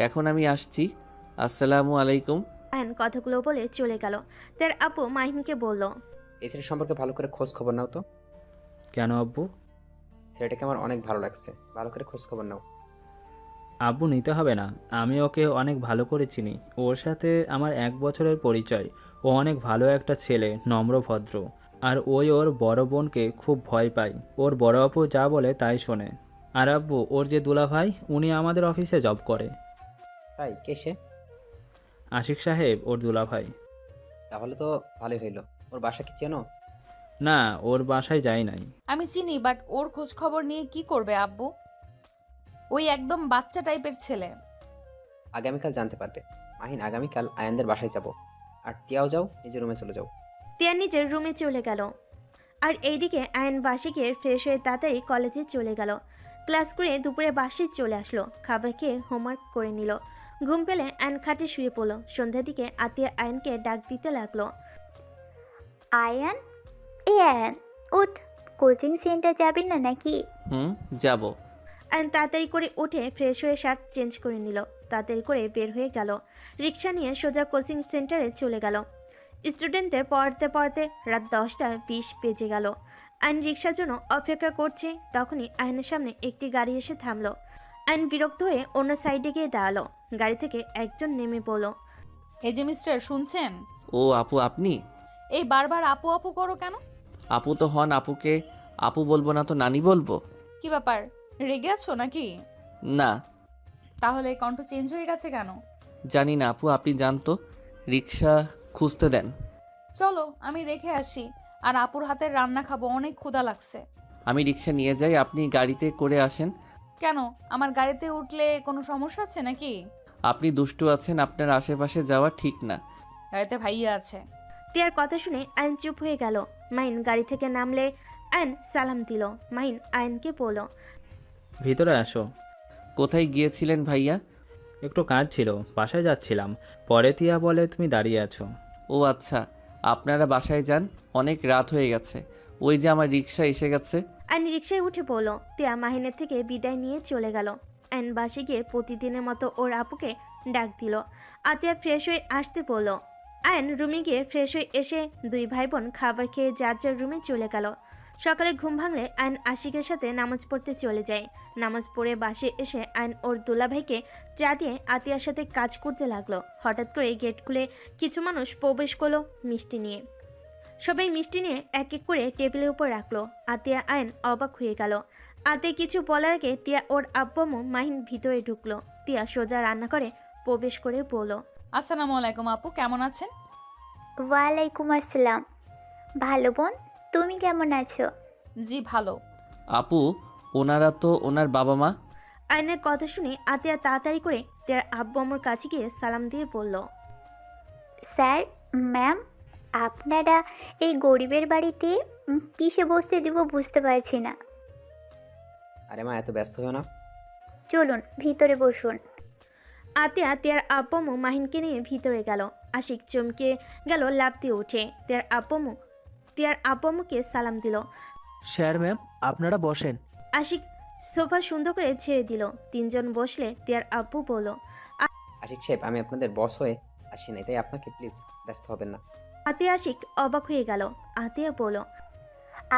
এখন আমি আসছি, আসসালামু আলাইকুম। আয়ন কথাগুলো বলে চলে গেল। তার আপু মাহিনকে বলল, এই ছেলের সম্পর্কে ভালো করে খোঁজ খবর নাও তো। কেন আব্বু? ছেলেটাকে আমার অনেক ভালো লাগছে, ভালো করে খোঁজ খবর নাও। আব্বু, নিতে হবে না, আমি ওকে অনেক ভালো করে চিনি। ওর সাথে আমার 1 বছরের পরিচয়। ও অনেক ভালো একটা ছেলে, নম্র ভদ্র। আর ওই ওর বড় বোনকে খুব ভয় পায়। ওর বড় আপু যা বলে তাই শোনে। আর আব্বু, ওর যে দুলাভাই, উনি আমাদের অফিসে জব করে। তাই? কে সে? আশিক সাহেব ওর দুলাভাই। তাহলে তো ভালোই হইলো। ওর বাসা কি চেনো? না, ওর বাসায় যাই নাই। আমি চিনি, বাট ওর খোঁজ খবর নিয়ে কি করবে আব্বু? ওই একদম বাচ্চা টাইপের ছেলে। আগামীকাল জানতে পারবে। মাহিন, আগামীকাল আয়ানদের বাসায় যাব। আর টিয়াও যাও, নিজের রুমে চলে যাও। টিয়া নিজের রুমে চলে গেল। আর এইদিকে আয়ন বাসে গিয়ে ফ্রেশ হয়ে তাড়াতাড়ি কলেজে চলে গেল। ক্লাস করে দুপুরে বাসে চলে আসলো, খাবার খেয়ে হোমওয়ার্ক করে নিল। ঘুম পেলে আয়ন খাটে শুয়ে পড়লো। সন্ধ্যার দিকে আতিয়া আয়নকে ডাক দিতে লাগলো। আয়ান, এ আয়ান, উঠ। কোচিং সেন্টার যাবি না নাকি? যাব। আয়ন তাড়াতাড়ি করে উঠে ফ্রেশ হয়ে শার্ট চেঞ্জ করে নিল। তাড়াতাড়ি করে বের হয়ে গেল। রিক্সা নিয়ে সোজা কোচিং সেন্টারে চলে গেল। স্টুডেন্টদের পড়াতে পড়াতে রাত 10টা 20 বেজে গেল। আয়ন রিক্সার জন্য অপেক্ষা করছে। তখনই আয়নের সামনে একটি গাড়ি এসে থামলো। আয়ন বিরক্ত হয়ে অন্য সাইডে গিয়ে দাঁড়ালো। গাড়ি থেকে একজন নেমে পড়ল। এই যে মিস্টার, শুনছেন? ও আপু, আপনি? এই বারবার আপু আপু করো কেন? আপু তো হন, আপুকে আপু বলবো না তো নানি বলবো? কি ব্যাপার, রেগে আছো নাকি? না, তাহলে কণ্ঠ চেঞ্জ হয়ে গেছে কেন? জানি না আপু, আপনি জানতো। রিক্সা খুঁজতে দেন। চলো আমি রেখে আসি, আর আপুর হাতের রান্না খাবো, অনেক ক্ষুধা লাগছে। আমি রিক্সা নিয়ে যাই, আপনি গাড়িতে করে আসেন। কেন, আমার গাড়িতে উঠলে কোনো সমস্যা আছে নাকি? আপনি দুষ্টু আছেন, আপনার আশেপাশে যাওয়া ঠিক না। গাড়িতে ভাইয়া আছে। তিয়ার কথা শুনে আয়ন চুপ হয়ে গেল। মাহিন গাড়ি থেকে নামলে আয়ন সালাম দিল। মাহিন আয়নকে বলল, ভিতরে আসো। কোথায় গিয়েছিলেন ভাইয়া? একটু কাজ ছিল, বাসায় যাচ্ছিলাম। পরে তিয়া বলে তুমি দাঁড়িয়ে আছো। ও আচ্ছা, আপনারা বাসায় যান, অনেক রাত হয়ে গেছে। ওই যে আমার রিক্সা এসে গেছে। আয়ন রিক্সায় উঠে পড়ল। তিয়া মাহিনের থেকে বিদায় নিয়ে চলে গেল। আয়ন বাসে গিয়ে প্রতিদিনের মতো ওর আপুকে ডাক দিল। আতিয়া ফ্রেশ হয়ে আসতে বলল। আয়ন রুমে গিয়ে ফ্রেশ হয়ে এসে দুই ভাই বোন খাবার খেয়ে যার যার রুমে চলে গেল। সকালে ঘুম ভাঙলে আয়ন আশিকের সাথে নামাজ পড়তে চলে যায়। নামাজ পড়ে বাসে এসে আয়ন ওর দুলাভাইকে চা দিয়ে আতিয়ার সাথে কাজ করতে লাগলো। হঠাৎ করে গেট খুলে কিছু মানুষ প্রবেশ করলো মিষ্টি নিয়ে। সবাই মিষ্টি নিয়ে এক এক করে টেবিলের উপর রাখলো। আতিয়া আয়ন অবাক হয়ে গেল। আতে কিছু বলার আগে তিয়া ওর আব্বু মাহিন ভিতরে ঢুকলো। তিয়া সোজা রান্না করে প্রবেশ করে বলল, আসসালামু আলাইকুম আপু, কেমন আছেন? ওয়ালাইকুম আসসালাম। ভালো বোন, তুমি কেমন আছো? জি ভালো। আপু, ওনারা তো ওনার বাবা মা। আয়নের কথা শুনে আতিয়া তাড়াতাড়ি করে তিয়ার আব্বু আম্মুর কাছে গিয়ে সালাম দিয়ে বলল, স্যার, ম্যাম, আপনারা এই গরিবের বাড়িতে কিসে বসতে দিব বুঝতে পারছি না। আরে মা, এত ব্যস্ত হও না। চলুন ভিতরে বসুন। আতিয়া তিয়ার আব্বু আম্মু মাহিনকে নিয়ে ভিতরে গেল। আশিক চমকে গেল, লাফ দিয়ে উঠে তিয়ার আব্বু আম্মুকে সালাম দিল। স্যার ম্যাম, আপনারা বসেন। আশিক সোফা সুন্দর করে ছেড়ে দিল। তিনজন বসলে তিয়ার আব্বু বলল, আশিক সাহেব, আমি আপনাদের বস হয়ে আসি নাই, তাই আপনাকে প্লিজ ব্যস্ত হবেন না। আতিয়া আশিক অবাক হয়ে গেল। আতিয়া বলল,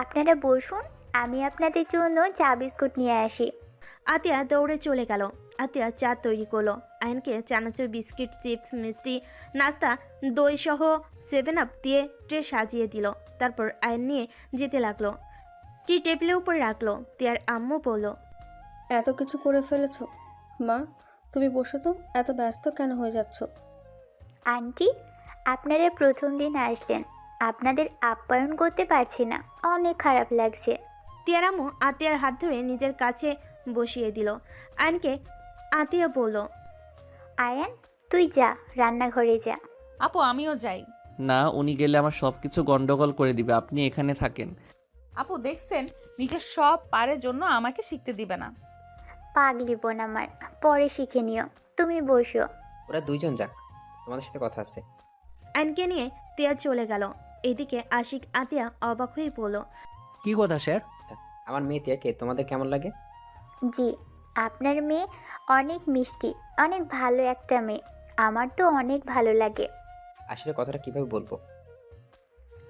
আপনারা বসুন, আমি আপনাদের জন্য চা বিস্কুট নিয়ে আসি। আতিয়া দৌড়ে চলে গেল। আতিয়া চা তৈরি করলো। আয়নকে চানাচুর, বিস্কিট, চিপস, মিষ্টি, নাস্তা, দই সহ 7 আপ দিয়ে ট্রে সাজিয়ে দিল। তারপর আয়ন নিয়ে যেতে লাগলো। টি টেবিলের উপর রাখলো। তিয়ার আম্মু বলল, এত কিছু করে ফেলেছো মা, তুমি বসো তো, এত ব্যস্ত কেন হয়ে যাচ্ছ? আন্টি, আপনারা প্রথম দিন আসলেন, আপনাদের আপ্যায়ন করতে পারছি না, অনেক খারাপ লাগছে। তিয়ার আম্মু আতিয়ার হাত ধরে নিজের কাছে বসিয়ে দিল। আয়নকে আতিয়া বলল, আয়ান, তুই যা, রান্নাঘরে যা। আপু আমিও যাই। না, উনি গেলে আমার সব কিছু গন্ডগোল করে দিবে, আপনি এখানে থাকেন। আপু দেখছেন, নিজের সব পারের জন্য আমাকে শিখতে দিবে না। পাগলি বোন আমার, পরে শিখে নিও। তুমি বসো। ওরা দুইজন যাক, তোমাদের সাথে কথা আছে। আয়নকে নিয়ে তিয়া চলে গেল। এদিকে আশিক আতিয়া অবাক হয়ে বলল, কি কথা স্যার? আমার মেয়ে তিয়াকে তোমাদের কেমন লাগে? জি, আপনার মেয়ে অনেক মিষ্টি, অনেক ভালো একটা মেয়ে। আমার তো অনেক ভালো লাগে। আসলে কথাটা কিভাবে বলবো?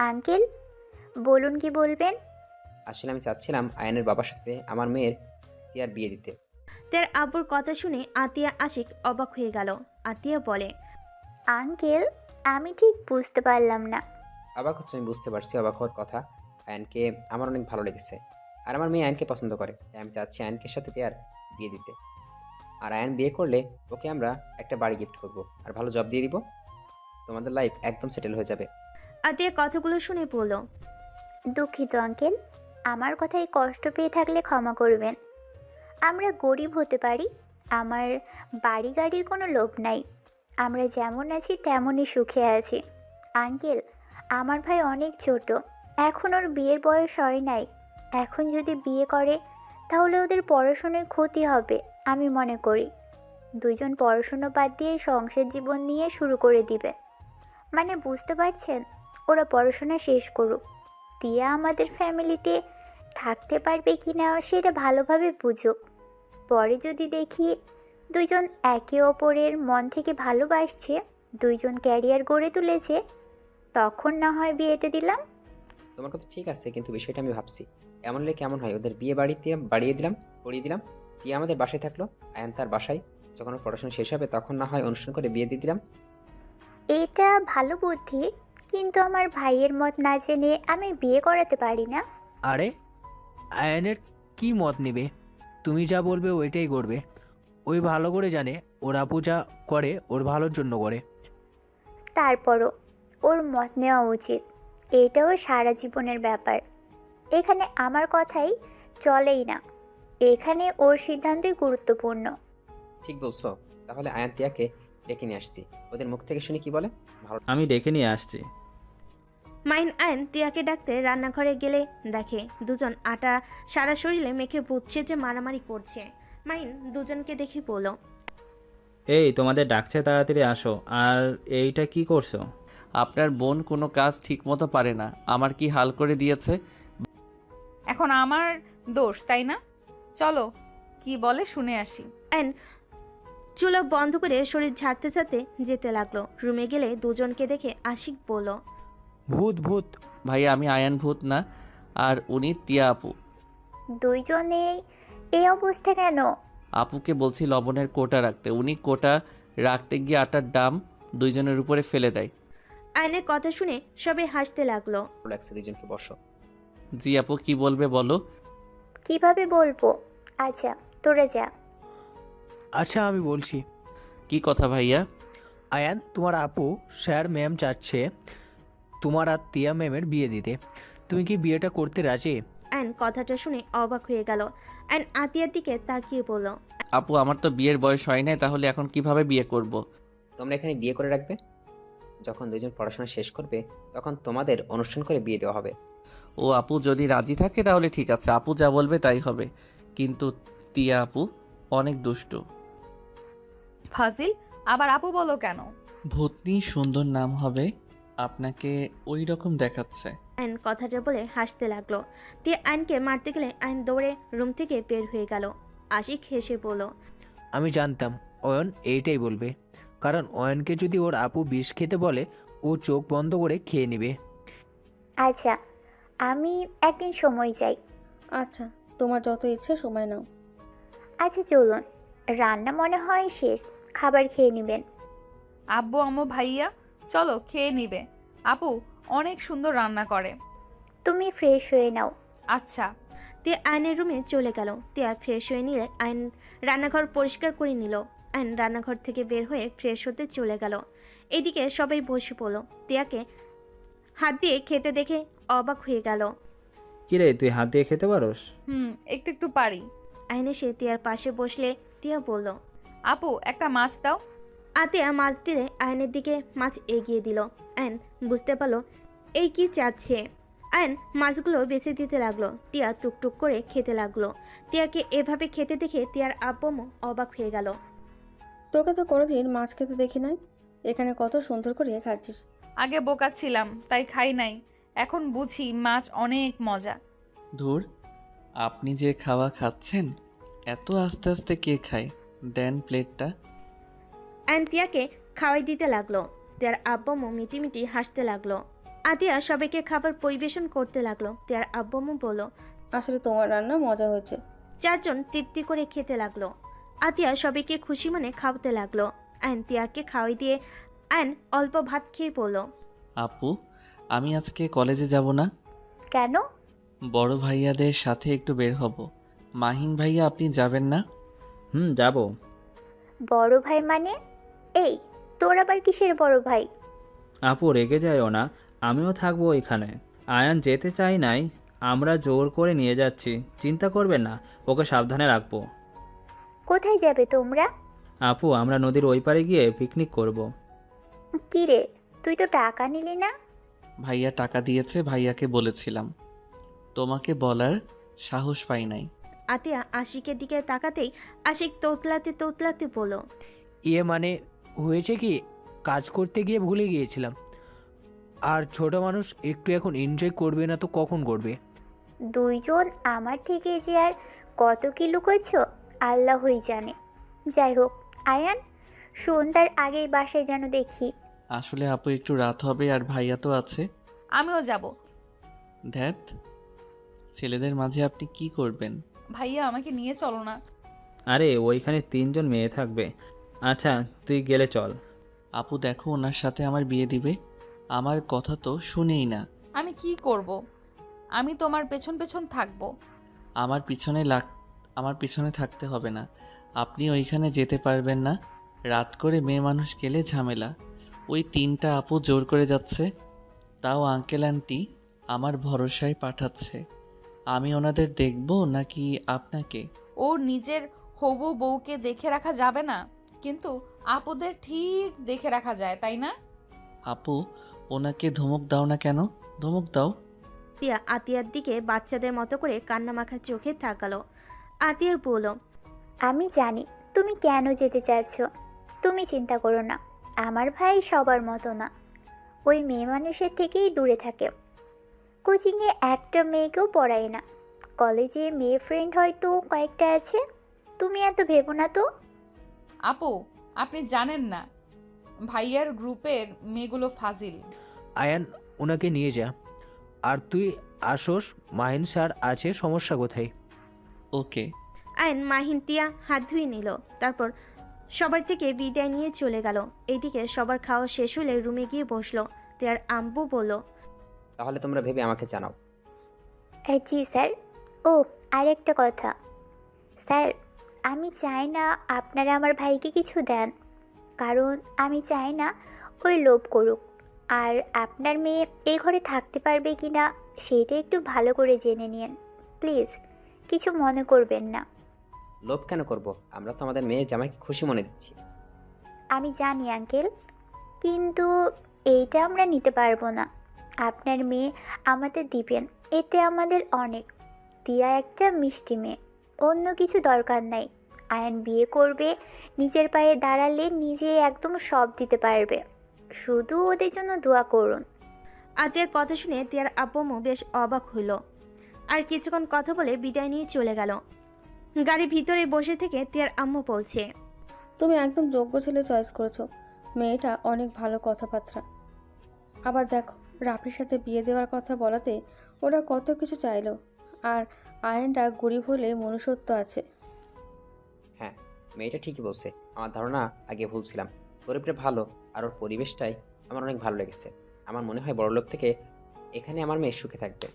আঙ্কেল, বলুন কি বলবেন? আসলে আমি চাচ্ছিলাম আয়ানের বাবার সাথে আমার মেয়ের তিয়ার বিয়ে দিতে। তার আব্বুর কথা শুনে আতিয়া আশিক অবাক হয়ে গেল। আতিয়া বলে, আঙ্কেল, আমি ঠিক বুঝতে পারলাম না। অবাক হচ্ছে, আমি বুঝতে পারছি অবাক হওয়ার কথা। আয়ানকে আমার অনেক ভালো লেগেছে, আর আমার মেয়ে আয়ানকে পছন্দ করে, তাই আমি চাচ্ছি আয়ানকে সাথে তিয়ার বিয়ে দিতে। আর আয়ান বিয়ে করলে ওকে আমরা একটা বাড়ি গিফট করব, আর ভালো জব দিয়ে দিব। তোমাদের লাইফ একদম সেটেল হয়ে যাবে। আতিয়া কথাগুলো শুনে বলল, দুঃখিত আঙ্কেল, আমার কথায় কষ্ট পেয়ে থাকলে ক্ষমা করবেন। আমরা গরিব হতে পারি, আমার বাড়ি গাড়ির কোনো লোভ নাই। আমরা যেমন আছি তেমনই সুখে আছি। আঙ্কেল, আমার ভাই অনেক ছোট, এখন ওর বিয়ের বয়স হয় নাই। এখন যদি বিয়ে করে তাহলে ওদের পড়াশোনায় ক্ষতি হবে আমি মনে করি। দুইজন পড়াশুনো বাদ দিয়ে সংসার জীবন নিয়ে শুরু করে দিবে। মানে বুঝতে পারছেন, ওরা পড়াশোনা শেষ করুক, তিয়া আমাদের ফ্যামিলিতে থাকতে পারবে কি না সেটা ভালোভাবে বুঝুক। পরে যদি দেখি দুইজন একে অপরের মন থেকে ভালোবাসছে, দুইজন ক্যারিয়ার গড়ে তুলেছে, তখন না হয় বিয়েটা দিলাম। তোমার কথা ঠিক আছে, কিন্তু বিষয়টা আমি ভাবছি এমন হলে কেমন হয়? ওদের বিয়ে করিয়ে দিলাম, তিয়া আমাদের বাসায় থাকলো, আয়ান তার বাসায়। যখন ওর পড়াশোনা শেষ হবে তখন না হয় অনুষ্ঠান করে বিয়ে দিয়ে দিলাম। এটা ভালো বুদ্ধি, কিন্তু আমার ভাইয়ের মত না জেনে আমি বিয়ে করাতে পারি না। আরে, আয়নের কি মত নেবে? তুমি যা বলবে ওইটাই করবে। ওই ভালো করে জানে ওর আপু যা করে ওর ভালোর জন্য করে। তারপরও ওর মত নেওয়া উচিত, এটাও সারা জীবনের ব্যাপার। এখানে আমার কথাই চলেই না, এখানে ওর সিদ্ধান্তই গুরুত্বপূর্ণ। ঠিক বলছো, তাহলে আয়ান তিয়াকে ডেকে নিয়ে আসছি, ওদের মুখ থেকে শুনি কি বলে। ভালো। আমি ডেকে নিয়ে আসছি। মাইন আয়ন তিয়াকে ডাকতে রান্নাঘরে গেলে দেখে দুজন আটা সারা শরীরে মেখে বুঝছে যে মারামারি করছে। মাইন দুজনকে দেখে বলল, এই তোমাদের ডাকছে, তাড়াতাড়ি আসো। আর এইটা কি করছো? আপনার বোন কোনো কাজ ঠিকমতো পারে না, আমার কি হাল করে দিয়েছে। এখন আমার দোষ তাই না? চলো কি বলে শুনে আসি। আয়ন চুলো বন্ধ করে শরীর ঝাড়তে ঝাড়তে যেতে লাগলো। রুমে গেলে দুজনকে দেখে আশিক বলল, ভূত ভূত। ভাইয়া আমি আয়ান ভূত না, আর উনি তিয়া আপু। দুইজনেই এই অবস্থা কেন? আপুকে বলছি লবণের কোটা রাখতে, উনি কোটা রাখতে গিয়ে আটার ডাম দুইজনের উপরে ফেলে দেয়। আয়নের কথা শুনে সবাই হাসতে লাগলো। লাগছে, দুজনকে বসো। জি আপু কি বলবে বলো। কিভাবে বলবো? আচ্ছা, তোরা যা। আচ্ছা আমি বলছি। কি কথা ভাইয়া? আয়ান, তোমার আপু স্যার ম্যাম চাচ্ছে তোমার আর তিয়া ম্যামের বিয়ে দিতে। তুমি কি বিয়েটা করতে রাজি? আয়ন কথাটা শুনে অবাক হয়ে গেল। আয়ন আতিয়ার দিকে তাকিয়ে বলল, আপু আমার তো বিয়ের বয়স হয় নাই, তাহলে এখন কিভাবে বিয়ে করব। তোমরা এখানে বিয়ে করে রাখবে, যখন দুজন পড়াশোনা শেষ করবে তখন তোমাদের অনুষ্ঠান করে বিয়ে দেওয়া হবে। ও আপু যদি রাজি থাকে তাহলে ঠিক আছে, আপু যা বলবে তাই হবে। কিন্তু তিয়া আপু অনেক দুষ্টু। ফাজিল, আবার আপু বলো কেন? ভূতনি সুন্দর নাম হবে, আপনাকে ওই রকম দেখাচ্ছে। আয়ন কথাটা বলে হাসতে লাগলো। তিয়া আয়নকে মারতে গেলে আয়ন দৌড়ে রুম থেকে বের হয়ে গেল। আশিক হেসে বলল, আমি জানতাম অয়ন এইটাই বলবে, কারণ অয়নকে যদি ওর আপু বিষ খেতে বলে ও চোখ বন্ধ করে খেয়ে নেবে। আচ্ছা, আমি একদিন সময় চাই। আচ্ছা, তোমার যত ইচ্ছে সময় নাও। আচ্ছা চলুন, রান্না মনে হয় শেষ, খাবার খেয়ে নেবেন। আব্বু আম্মু ভাইয়া চলো খেয়ে নিবে, আপু অনেক সুন্দর রান্না করে। তুমি ফ্রেশ হয়ে নাও। আচ্ছা। তিয়া আয়নের রুমে চলে গেল। তিয়া ফ্রেশ হয়ে নিলে আয়ন রান্নাঘর পরিষ্কার করে নিল। আয়ন রান্নাঘর থেকে বের হয়ে ফ্রেশ হতে চলে গেল। এদিকে সবাই বসে পড়ল। তিয়াকে হাত দিয়ে খেতে দেখে অবাক হয়ে গেল। কিরে তুই হাত দিয়ে খেতে পারোস? একটু একটু পারি। আয়ন এসে তিয়ার পাশে বসলে তিয়া বলল, আপু একটা মাছ দাও। আতিয়া মাছ দিলে আয়নের দিকে মাছ এগিয়ে দিল। আয়ন বুঝতে পারল এই কি চাচ্ছে। আয়ন মাছগুলো বেছে দিতে লাগলো। টিয়া টুকটুক করে খেতে লাগলো। টিয়াকে এভাবে খেতে দেখে টিয়ার আব্বু অবাক হয়ে গেল। তোকে তো কোনোদিন মাছ খেতে দেখি নাই, এখানে কত সুন্দর করে খাচ্ছিস। আগে বোকা ছিলাম তাই খাই নাই, এখন বুঝি মাছ অনেক মজা। ধুর, আপনি যে খাওয়া খাচ্ছেন এত আস্তে আস্তে কে খায়? দেন প্লেটটা। আয়ন টিয়াকে খাওয়াই দিতে লাগলো। টিয়ার আব্বু মিটিমিটি হাসতে লাগলো। আতিয়া সবাইকে খাবার পরিবেশন করতে লাগলো। টিয়ার আব্বু বলল, আসলে তোমার রান্না মজা হয়েছে। চারজন তৃপ্তি করে খেতে লাগলো। আতিয়া সবাইকে খুশি মনে খাওয়াতে লাগলো। আয়ন টিয়াকে খাওয়াই দিয়ে আয়ন অল্প ভাত খেয়ে বলল, আপু, আমি আজকে কলেজে যাব না। কেন? বড় ভাইয়াদের সাথে একটু বের হব। মাহিন ভাইয়া, আপনি যাবেন না? যাব। বড় ভাই মানে? এই, তোর আবার কিসের বড় ভাই? আপু রেগে যায়ও না, আমিও থাকবো এখানে। আয়ান যেতে চাই নাই, আমরা জোর করে নিয়ে যাচ্ছি, চিন্তা করবেন না, ওকে সাবধানে রাখবো। কোথায় যাবে তোমরা? আপু আমরা নদীর ওই পারে গিয়ে পিকনিক করব। কি রে, তুই তো টাকা নিলি না? ভাইয়া টাকা দিয়েছে, ভাইয়াকে বলেছিলাম, তোমাকে বলার সাহস পাই নাই। আতিয়া আশিকের দিকে তাকাতেই আশিক তোতলাতে তোতলাতে বলল, মানে হয়েছে কি, কাজ করতে গিয়ে ভুলে গিয়েছিলাম। আর ছোট মানুষ একটু এখন এনজয় করবে না তো কখন করবে? দুইজন আমার থেকে যে আর কত কি লুকোচ্ছ আল্লাহই জানে। যাই হোক আয়ান, সন্ধ্যার আগেই বাসায় যেন দেখি। আসলে আপু একটু রাত হবে আর ভাইয়া তো আছে। আমিও যাব। ধ্যাত, ছেলেদের মাঝে আপনি কি করবেন? ভাইয়া আমাকে নিয়ে চলো না। আরে ওইখানে 3জন মেয়ে থাকবে। আচ্ছা তুই গেলে চল। আপু দেখো, ওনার সাথে আমার বিয়ে দিবে, আমার কথা তো শুনেই না। আমি কি করব? আমি তোমার পেছন পেছন থাকবো। আমার পিছনে থাকতে হবে না। আপনি ওইখানে যেতে পারবেন না। রাত করে মেয়ে মানুষ গেলে ঝামেলা। ওই 3টা আপু জোর করে যাচ্ছে, তাও আঙ্কেল আন্টি আমার ভরসায় পাঠাচ্ছে। আমি ওনাদের দেখব নাকি আপনাকে? ও নিজের হবু বউকে দেখে রাখা যাবে না, কিন্তু আপুদের ঠিক দেখে রাখা যায়, তাই না? আপু, ওনাকে ধমক দাও না কেন? ধমক দাও। টিয়া আতিয়ার দিকে বাচ্চাদের মতো করে কান্নামাখা চোখে তাকালো। আতিয়া বলল, আমি জানি তুমি কেন যেতে চাচ্ছ, তুমি চিন্তা করো না। আমার ভাই সবার মতো না, ওই মেয়ে মানুষের থেকেই দূরে থাকে। কোচিংয়ে একটা মেয়েকেও পড়ায় না, কলেজে মেয়ে ফ্রেন্ড হয়তো কয়েকটা আছে। তুমি এত ভেবো না তো। আপু, আপনি জানেন না ভাইয়ার গ্রুপের মেয়েগুলো ফাজিল। আয়ান ওনাকে নিয়ে যা। আর তুই আসোস, মাহিন স্যার আছে, সমস্যা কোথায়? ওকে। আয়ন মাহিন টিয়া হাত ধুয়ে নিল। তারপর সবার থেকে বিদায় নিয়ে চলে গেল। এইদিকে সবার খাওয়া শেষ হলে রুমে গিয়ে বসলো। টিয়ার আম্বু বলল, তাহলে তোমরা ভেবে আমাকে জানাও। জি স্যার। ও, আরেকটা কথা স্যার, আমি চাই না আপনারা আমার ভাইকে কিছু দেন, কারণ আমি চাই না ওই লোভ করুক। আর আপনার মেয়ে এই ঘরে থাকতে পারবে কি না সেটা একটু ভালো করে জেনে নিন প্লিজ, কিছু মনে করবেন না। লোভ কেন করব? আমরা তো আমাদের মেয়ে জামাইকে খুশি মনে দিচ্ছি। আমি জানি আঙ্কেল, কিন্তু এইটা আমরা নিতে পারবো না। আপনার মেয়ে আমাদের দিবেন, এতে আমাদের অনেক। টিয়া একটা মিষ্টি মেয়ে, অন্য কিছু দরকার নাই। আয়ান বিয়ে করবে, নিজের পায়ে দাঁড়ালে নিজে একদম সব দিতে পারবে। শুধু ওদের জন্য দোয়া করুন। আতিয়ার কথা শুনে টিয়ার আব্বু বেশ অবাক হইল। আর কিছুক্ষণ কথা বলে বিদায় নিয়ে চলে গেল। গাড়ির ভিতরে বসে থেকে টিয়ার আম্মু বলছে, তুমি একদম যোগ্য ছেলে চয়েস করেছো। মেয়েটা অনেক ভালো কথাবার্তা। আবার দেখো, রাফির সাথে বিয়ে দেওয়ার কথা বলাতে ওরা কত কিছু চাইলো। আর আয়নটা গরিব হলে মনুষ্যত্ব আছে। হ্যাঁ, মেয়েটা ঠিকই বলছে। আমার ধারণা আগে ভুল ছিলাম। গরিবটা ভালো, আর ওর পরিবেশটাই আমার অনেক ভালো লেগেছে। আমার মনে হয় বড়লোক থেকে এখানে আমার মেয়ে সুখে থাকবে।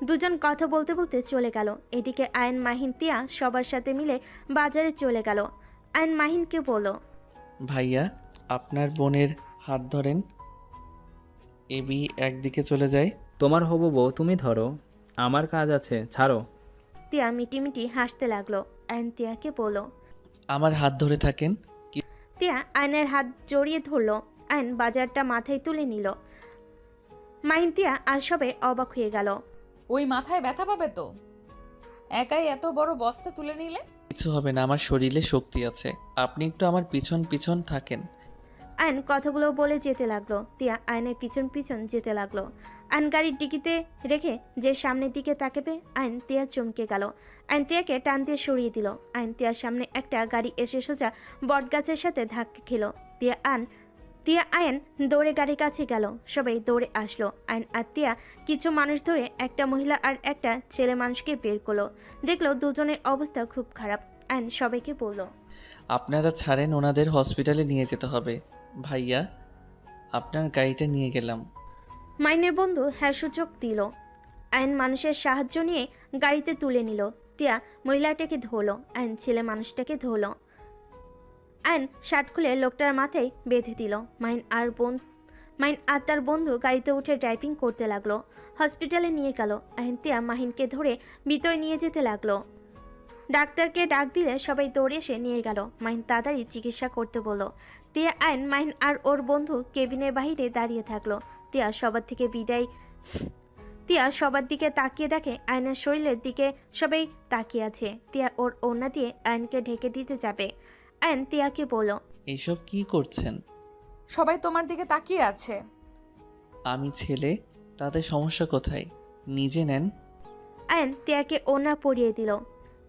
দুজন কথা বলতে বলতে চলে গেল। এদিকে আয়ন মাহিন টিয়া সবার সাথে মিলে বাজারে চলে গেল। আয়ন মাহিনকে বলল, ভাইয়া, আপনার বোনের হাত ধরেন, এবি একদিকে চলে যায়। তোমার হবু বউ তুমি ধরো, আমার কাজ আছে, ছাড়ো। টিয়া মিটিমিটি হাসতে লাগলো। আয়ন টিয়াকে বলল, আমার হাত ধরে থাকেন। টিয়া আয়নের হাত জড়িয়ে ধরলো। আয়ন বাজারটা মাথায় তুলে নিল। মাহিন, তিয়া আর সবাই অবাক হয়ে গেল। ওই মাথায় ব্যথা পাবে তো, একাই এত বড় বস্তা তুলে নিলে। কিছু হবে না, আমার শরীরে শক্তি আছে। আপনি একটু আমার পিছন পিছন থাকেন। আয়ন কথাগুলো বলে যেতে লাগলো। তিয়া আয়নের পিছন পিছন যেতে লাগলো। আয়ন গাড়ির ডিকিতে রেখে যে সামনের দিকে তাকাবে, আয়ন তিয়া চমকে গেল। আয়ন তিয়াকে টান দিয়ে সরিয়ে দিল। আয়ন তিয়ার সামনে একটা গাড়ি এসে সোজা বটগাছের সাথে ধাক্কা খেলো। তিয়া আয়ন দৌড়ে গাড়ির কাছে গেল। সবাই দৌড়ে আসলো। আয়ন আর তিয়া কিছু মানুষ ধরে একটা মহিলা আর একটা ছেলে মানুষকে বের করলো। দেখলো দুজনের অবস্থা খুব খারাপ। আয়ন সবাইকে বলল, আপনারা ছাড়েন, ওনাদের হসপিটালে নিয়ে যেতে হবে। ভাইয়া, আপনার গাড়িটা নিয়ে গেলাম। মাইনের বন্ধু হ্যাঁ সূচক দিল। আইন মানুষের সাহায্য নিয়ে গাড়িতে তুলে নিল। তিয়া মহিলাটাকে ধরলো। আইন ছেলে মানুষটাকে ধরলো। আইন শার্ট খুলে লোকটার মাথায় বেঁধে দিল। মাইন আর তার বন্ধু গাড়িতে উঠে ড্রাইভিং করতে লাগলো। হসপিটালে নিয়ে গেল। আইন তিয়া মাহিনকে ধরে ভিতরে নিয়ে যেতে লাগলো। ডাক্তারকে ডাক দিলে সবাই দৌড়ে এসে নিয়ে গেল। মাহিন তাড়াতাড়ি চিকিৎসা করতে বলল। তিয়া আইন মাহিন আর ওর বন্ধু কেবিনের বাইরে দাঁড়িয়ে থাকলো। তিয়া সবার দিকে তাকিয়ে দেখে আয়নের শরীরের দিকে সবাই তাকিয়ে আছে। তিয়া ওর ওড়না দিয়ে আয়নকে ঢেকে দিতে যাবে। আয়ন তিয়াকে বলল, এইসব কি করছেন? সবাই তোমার দিকে তাকিয়ে আছে। আমি ছেলে, তাতে সমস্যা কোথায়? নিজে নেন। আয়ন তিয়াকে ওড়না পরিয়ে দিল।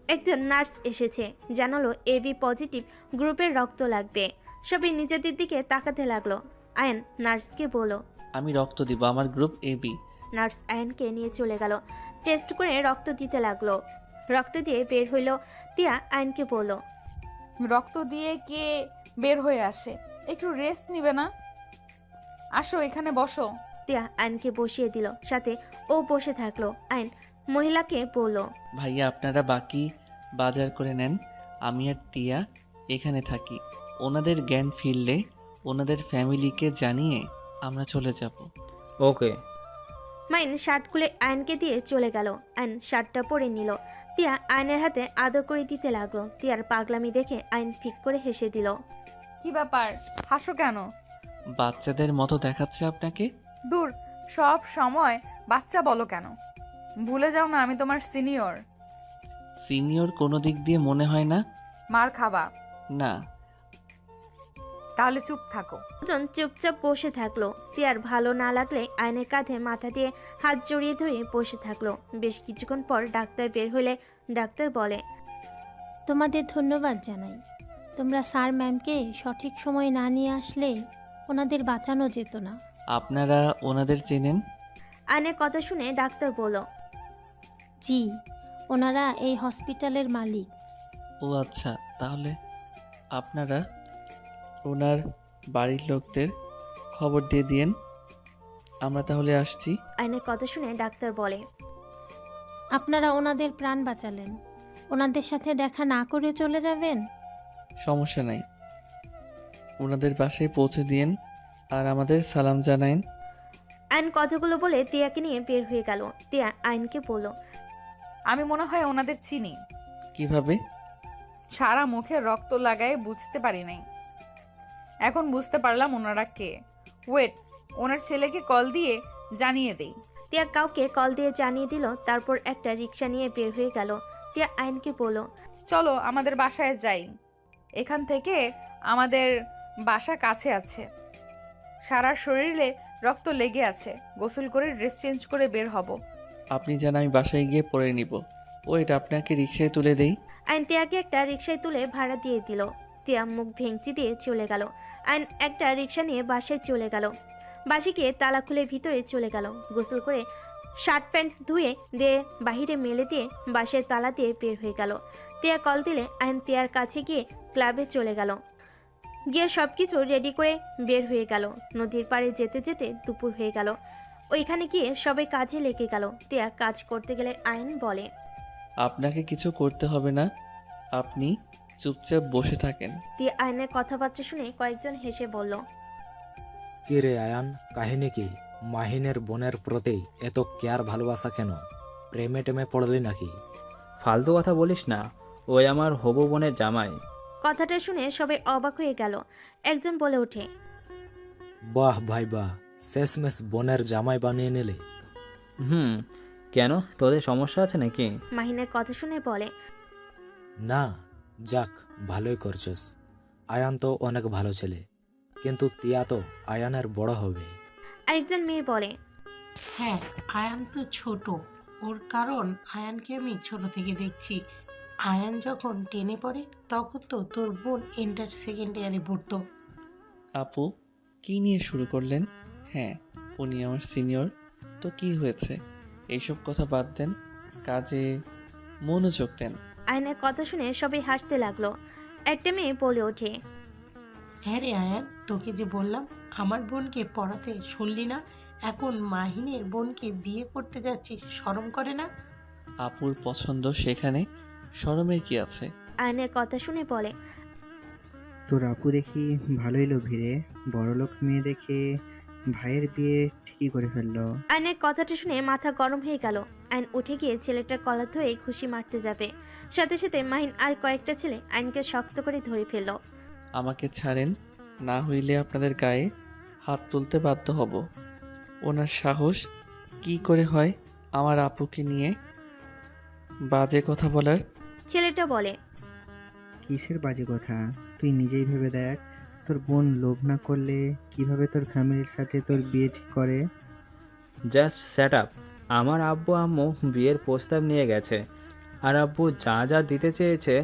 একজন নার্স এসেছে, জানালো এবি পজিটিভ গ্রুপের রক্ত লাগবে। সবাই নিজেদের দিকে তাকাতে লাগলো। আয়ন নার্সকে বলল, আমি রক্ত দিব, আমার গ্রুপ AB। নার্স আয়নকে নিয়ে চলে গেল। টেস্ট করে রক্ত দিতে লাগলো। রক্ত দিয়ে বের হইল। তিয়া আয়নকে বলল, রক্ত দিয়ে কে বের হয়ে আসে, একটু রেস্ট নিবে না? আসো এখানে বসো। তিয়া আয়নকে বসিয়ে দিল, সাথে ও বসে থাকলো। আয়ন মহিলাকে বলল, ভাইয়া, আপনারা বাকি বাজার করে নেন। আমি আর টিয়া এখানে থাকি। ওনাদের জ্ঞান ফিরলে ওনাদের ফ্যামিলিকে জানিয়ে আমরা চলে যাব। ওকে। মাইন শার্ট খুলে আয়নকে দিয়ে চলে গেল। আয়ন শার্টটা পরে নিল। তিয়া আয়নের হাতে আদর করে দিতে লাগলো। তিয়ার পাগলামি দেখে আয়ন ফিক করে হেসে দিল। কি ব্যাপার, হাসো কেন? বাচ্চাদের মতো দেখাচ্ছে আপনাকে। দূর, সব সময় বাচ্চা বলো কেন? ভুলে যাও না আমি তোমার সিনিয়র। সিনিয়র কোনো দিক দিয়ে মনে হয় না। মার খাবা? না। তাহলে চুপ থাকো। দুজন চুপচাপ বসে থাকলো। তিয়ার ভালো না লাগলে আয়নের কাঁধে মাথা দিয়ে হাত জড়িয়ে ধরে বসে থাকলো। বেশ কিছুক্ষণ পর ডাক্তার বের হলে ডাক্তার বলে, তোমাদের ধন্যবাদ জানাই। তোমরা স্যার ম্যামকে সঠিক সময় না নিয়ে আসলে ওনাদের বাঁচানো যেত না। আপনারা ওনাদের চেনেন? আয়নের কথা শুনে ডাক্তার বলল, জি, ওনারা এই হসপিটালের মালিক। ও আচ্ছা, তাহলে আপনারা ওনার বাড়ির লোকদের খবর দিয়ে দিয়েন। আমরা তাহলে আসছি। আয়নের কথা শুনে ডাক্তার বলে, আপনারা ওনাদের প্রাণ বাঁচালেন, ওনাদের সাথে দেখা না করে চলে যাবেন? সমস্যা নাই, ওনাদের বাসায় পৌঁছে দিয়েন আর আমাদের সালাম জানাইন। আয়ন কথাগুলো বলে তিয়াকে নিয়ে বের হয়ে গেল। তিয়া আয়নকে বলল, আমি মনে হয় ওনাদের চিনি। কিভাবে? সারা মুখে রক্ত লাগায় বুঝতে পারি নাই, এখন বুঝতে পারলাম ওনারা কে। ওয়েট, ওনার ছেলেকে কল দিয়ে জানিয়ে দেই। তিয়া কাউকে কল দিয়ে জানিয়ে দিল। তারপর একটা রিক্সা নিয়ে বের হয়ে গেল। তিয়া আয়নকে বলল, চলো আমাদের বাসায় যাই, এখান থেকে আমাদের বাসা কাছে আছে। সারা শরীরে রক্ত লেগে আছে, গোসল করে ড্রেস চেঞ্জ করে বের হব। আপনি যান, আমি বাসায় গিয়ে পরে নিব। ওইটা আপনাকে রিক্সায় তুলে দেই। আয়ন তিয়াকে একটা রিক্সায় তুলে ভাড়া দিয়ে দিল। তিয়া মুখ ভেঙচি দিয়ে চলে গেল। আয়ন একটা রিক্সা নিয়ে বাসায় চলে গেল। বাসে গিয়ে তালা খুলে ভিতরে চলে গেল। গোসল করে শার্ট প্যান্ট ধুয়ে দিয়ে বাহিরে মেলে দিয়ে বাসের তালা দিয়ে বের হয়ে গেল। তিয়া কল দিলে আয়ন তিয়ার কাছে গিয়ে ক্লাবে চলে গেল। গিয়ে সব কিছু রেডি করে বের হয়ে গেল। নদীর পাড়ে যেতে যেতে দুপুর হয়ে গেল। ওইখানে গিয়ে সবাই কাজে লেগে গেল। তিয়া কাজ করতে গেলে আয়ন বলে, আপনাকে কিছু করতে হবে না, আপনি চুপচাপ বসে থাকেন। তিয়া আয়নের কথাবার্তা শুনে কয়েকজন হেসে বলল, কি রে আয়ান, কাহিনী কি? মাহিনের বোনের প্রতি এত কেয়ার ভালোবাসা কেন? প্রেমে টেমে পড়লি নাকি? ফালতু কথা বলিস না, ওই আমার হবু বোনের জামাই। কথাটা শুনে সবাই অবাক হয়ে গেল। একজন বলে ওঠে, বাহ ভাই বাহ, শেষমেশ বোনের জামাই বানিয়ে নিলে। হুম, কেন তোদের সমস্যা আছে নাকি? মাহিনের কথা শুনে বলে, না, যাক ভালোই করছস। আয়ান তো অনেক ভালো ছেলে, কিন্তু তিয়া তো আয়ানের বড় হবে। আরেকজন মেয়ে বলে, হ্যাঁ, আয়ান তো ছোট। ওর কারণ আয়ানকে আমি ছোট থেকে দেখছি। আয়ান যখন টেনে পড়ে তখন তো তোর বোন ইন্টার সেকেন্ড ইয়ারে পড়তো। আপু, কি নিয়ে শুরু করলেন? হ্যাঁ, উনি আমার সিনিয়র, তো কি হয়েছে? এইসব কথা বাদ দেন, কাজে মনোযোগ দেন। আয়নের কথা শুনে সবাই হাসতে লাগলো। একটা মেয়ে বলে ওঠে, হ্যাঁ রে আয়ান, তোকে যে বললাম আমার বোনকে পড়াতে, শুনলি না? এখন মাহিনের বোনকে বিয়ে করতে যাচ্ছিস, শরম করে না? আপুর পছন্দ, সেখানে শরমের কি আছে? আয়নের কথা শুনে বলে, তোর আপু দেখি ভালোই লোভী রে, বড়লোক মেয়ে দেখে ভাইয়ের বিয়ে ঠিকই করে ফেললো। আয়নের কথাটা শুনে মাথা গরম হয়ে গেল। আইন উঠে গিয়ে ছেলেটার কলার ধরে খুশি মারতে যাবে, সাথে সাথে মাহিন আর কয়েকটা ছেলে আইনকে শক্ত করে ধরে ফেলল। আমাকে ছাড়েন, না হইলে আপনাদের গায়ে হাত তুলতে বাধ্য হব। ওনার সাহস কি করে হয় আমার আপুকে নিয়ে বাজে কথা বলার? ছেলেটা বলে, কিসের বাজে কথা? তুই নিজেই ভেবে দেখ, তোর বোন লোভ না করলে কিভাবে তোর ফ্যামিলির সাথে তোর বিয়ে ঠিক করে? Just set up. আমার আব্বু আম্মু বিয়ের প্রস্তাব নিয়ে গেছে, আর আব্বু যা যা দিতে চেয়েছে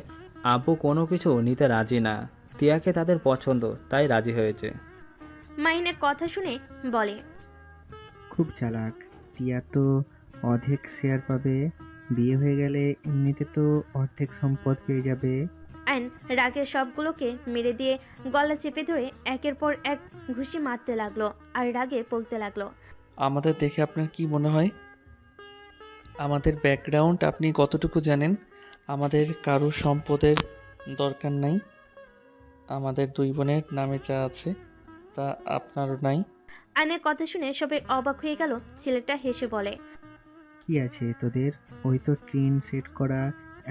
আব্বু কোনো কিছু নিতে রাজি না। তিয়াকে তাদের পছন্দ, তাই রাজি হয়েছে। মাহিনের কথা শুনে বলে, খুব চালাক। তিয়া তো অর্ধেক শেয়ার পাবে, বিয়ে হয়ে গেলে এমনিতে তো অর্ধেক সম্পদ পেয়ে যাবে। আইন রাগে সবগুলোকে মেরে দিয়ে গলা চেপে ধরে একের পর এক ঘুষি মারতে লাগলো আর রাগে বলতে লাগলো, আমাদের দেখে আপনার কি মনে হয়? আমাদের ব্যাকগ্রাউন্ড আপনি কতটুকু জানেন? আমাদের কারো সম্পদের দরকার নাই। আমাদের দুই বোনের নামে যা আছে তা আপনারও নাই। আইনের কথা শুনে সবাই অবাক হয়ে গেল। ছেলেটা হেসে বলে, কি আছে তোদের? ওই তো টিন সেট করা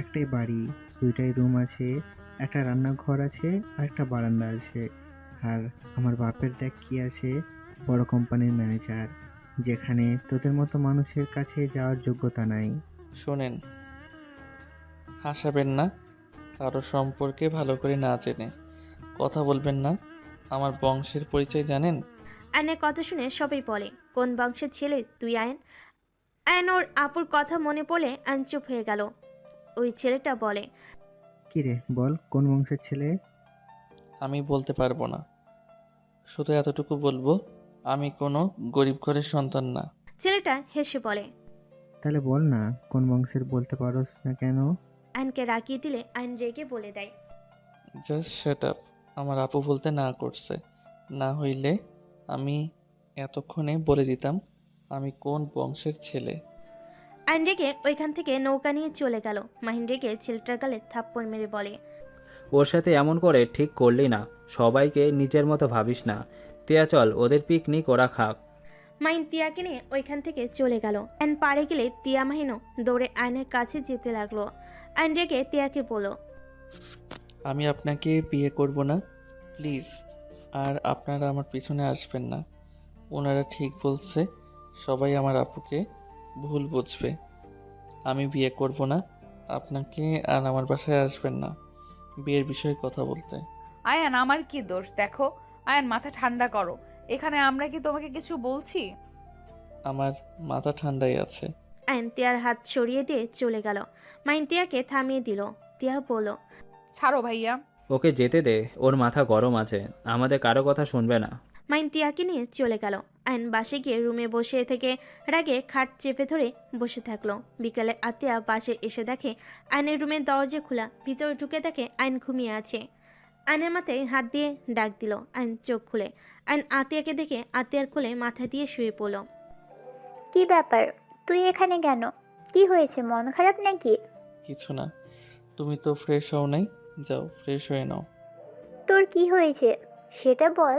একটাই বাড়ি, দুইটাই রুম আছে, একটা রান্নাঘর আছে আর একটা বারান্দা আছে। আর আমার বাপের দেখ কি আছে, বড় কোম্পানির ম্যানেজার, যেখানে তোদের মতো মানুষের কাছে যাওয়ার যোগ্যতা নাই। শোনেন, হাসাবেন না, কারো সম্পর্কে ভালো করে না জেনে কথা বলবেন না। আমার বংশের পরিচয় জানেন? আয়নের কথা শুনে সবাই বলে, কোন বংশের ছেলে তুই আয়ন? আয়ন ওর আপুর কথা মনে পড়লে আইন চুপ হয়ে গেল। ওই ছেলেটা বলে, কি রে বল, কোন বংশের ছেলে? আমি বলতে পারবো না, শুধু এতটুকু বলবো, আমি কোনো গরিব ঘরের সন্তান না। ছেলেটা হেসে বলে, তাহলে বল না কোন বংশের, বলতে পারোস না কেন? আইনকে রাগিয়ে দিলে আইন রেগে বলে দেয়, জাস্ট শাট আপ। আমার আপু বলতে না করছে, না হইলে আমি এতক্ষণে বলে দিতাম আমি কোন বংশের ছেলে। আইন রেগে ওইখান থেকে নৌকা নিয়ে চলে গেল। মাহিন রেগে ছেলেটার গালে থাপ্পড় মেরে বলে, ওর সাথে এমন করে ঠিক করলি না, সবাইকে নিজের মতো ভাবিস না। তিয়া চল, ওদের পিকনিক ওরা খাক। মাহিন তিয়াকে নিয়ে ওইখান থেকে চলে গেল। আইন পাড়ে গেলে তিয়া মাহিনও দৌড়ে আইনের কাছে যেতে লাগলো। আইন রেগে তিয়াকে বলল, আমি আপনাকে বিয়ে করব না, প্লিজ। আর আপনারা আমার পিছনে আসবেন না। ওনারা ঠিক বলছে, সবাই আমার আপুকে ভুল বুঝবে। আমি বিয়ে করব না, আপনাকে আর আমার বাসায় আসবেন না বিয়ের বিষয়ে কথা বলতে। আয়ান, আমার কি দোষ? দেখো আয়ান, মাথা ঠান্ডা করো। এখানে আমরা কি তোমাকে কিছু বলছি? আমার মাথা ঠান্ডাই আছে। আইন তিয়ার হাত সরিয়ে দিয়ে চলে গেল। মাহিন তিয়াকে থামিয়ে দিল। তিয়া বলল, ছাড়ো ভাইয়া। ওকে যেতে দে, ওর মাথা গরম আছে, আমাদের কারো কথা শুনবে না। মাহিন তিয়াকে নিয়ে চলে গেল। আইন বাসে গিয়ে রুমে বসে থেকে রাগে খাট চেপে ধরে বসে থাকলো। বিকালে আতিয়া বাসে এসে দেখে আইনের রুমের দরজা খোলা। ভিতরে ঢুকে দেখে আইন ঘুমিয়ে আছে। আইনের মাথায় হাত দিয়ে ডাক দিল। আইন চোখ খুলে আইন আতিয়াকে দেখে আতিয়ার কোলে মাথা দিয়ে শুয়ে পড়ল। কি ব্যাপার, তুই এখানে কেন? কি হয়েছে, মন খারাপ নাকি? কিছু না, তুমি তো ফ্রেশ হও নাই, যাও ফ্রেশ হয়ে নাও। তোর কি হয়েছে সেটা বল।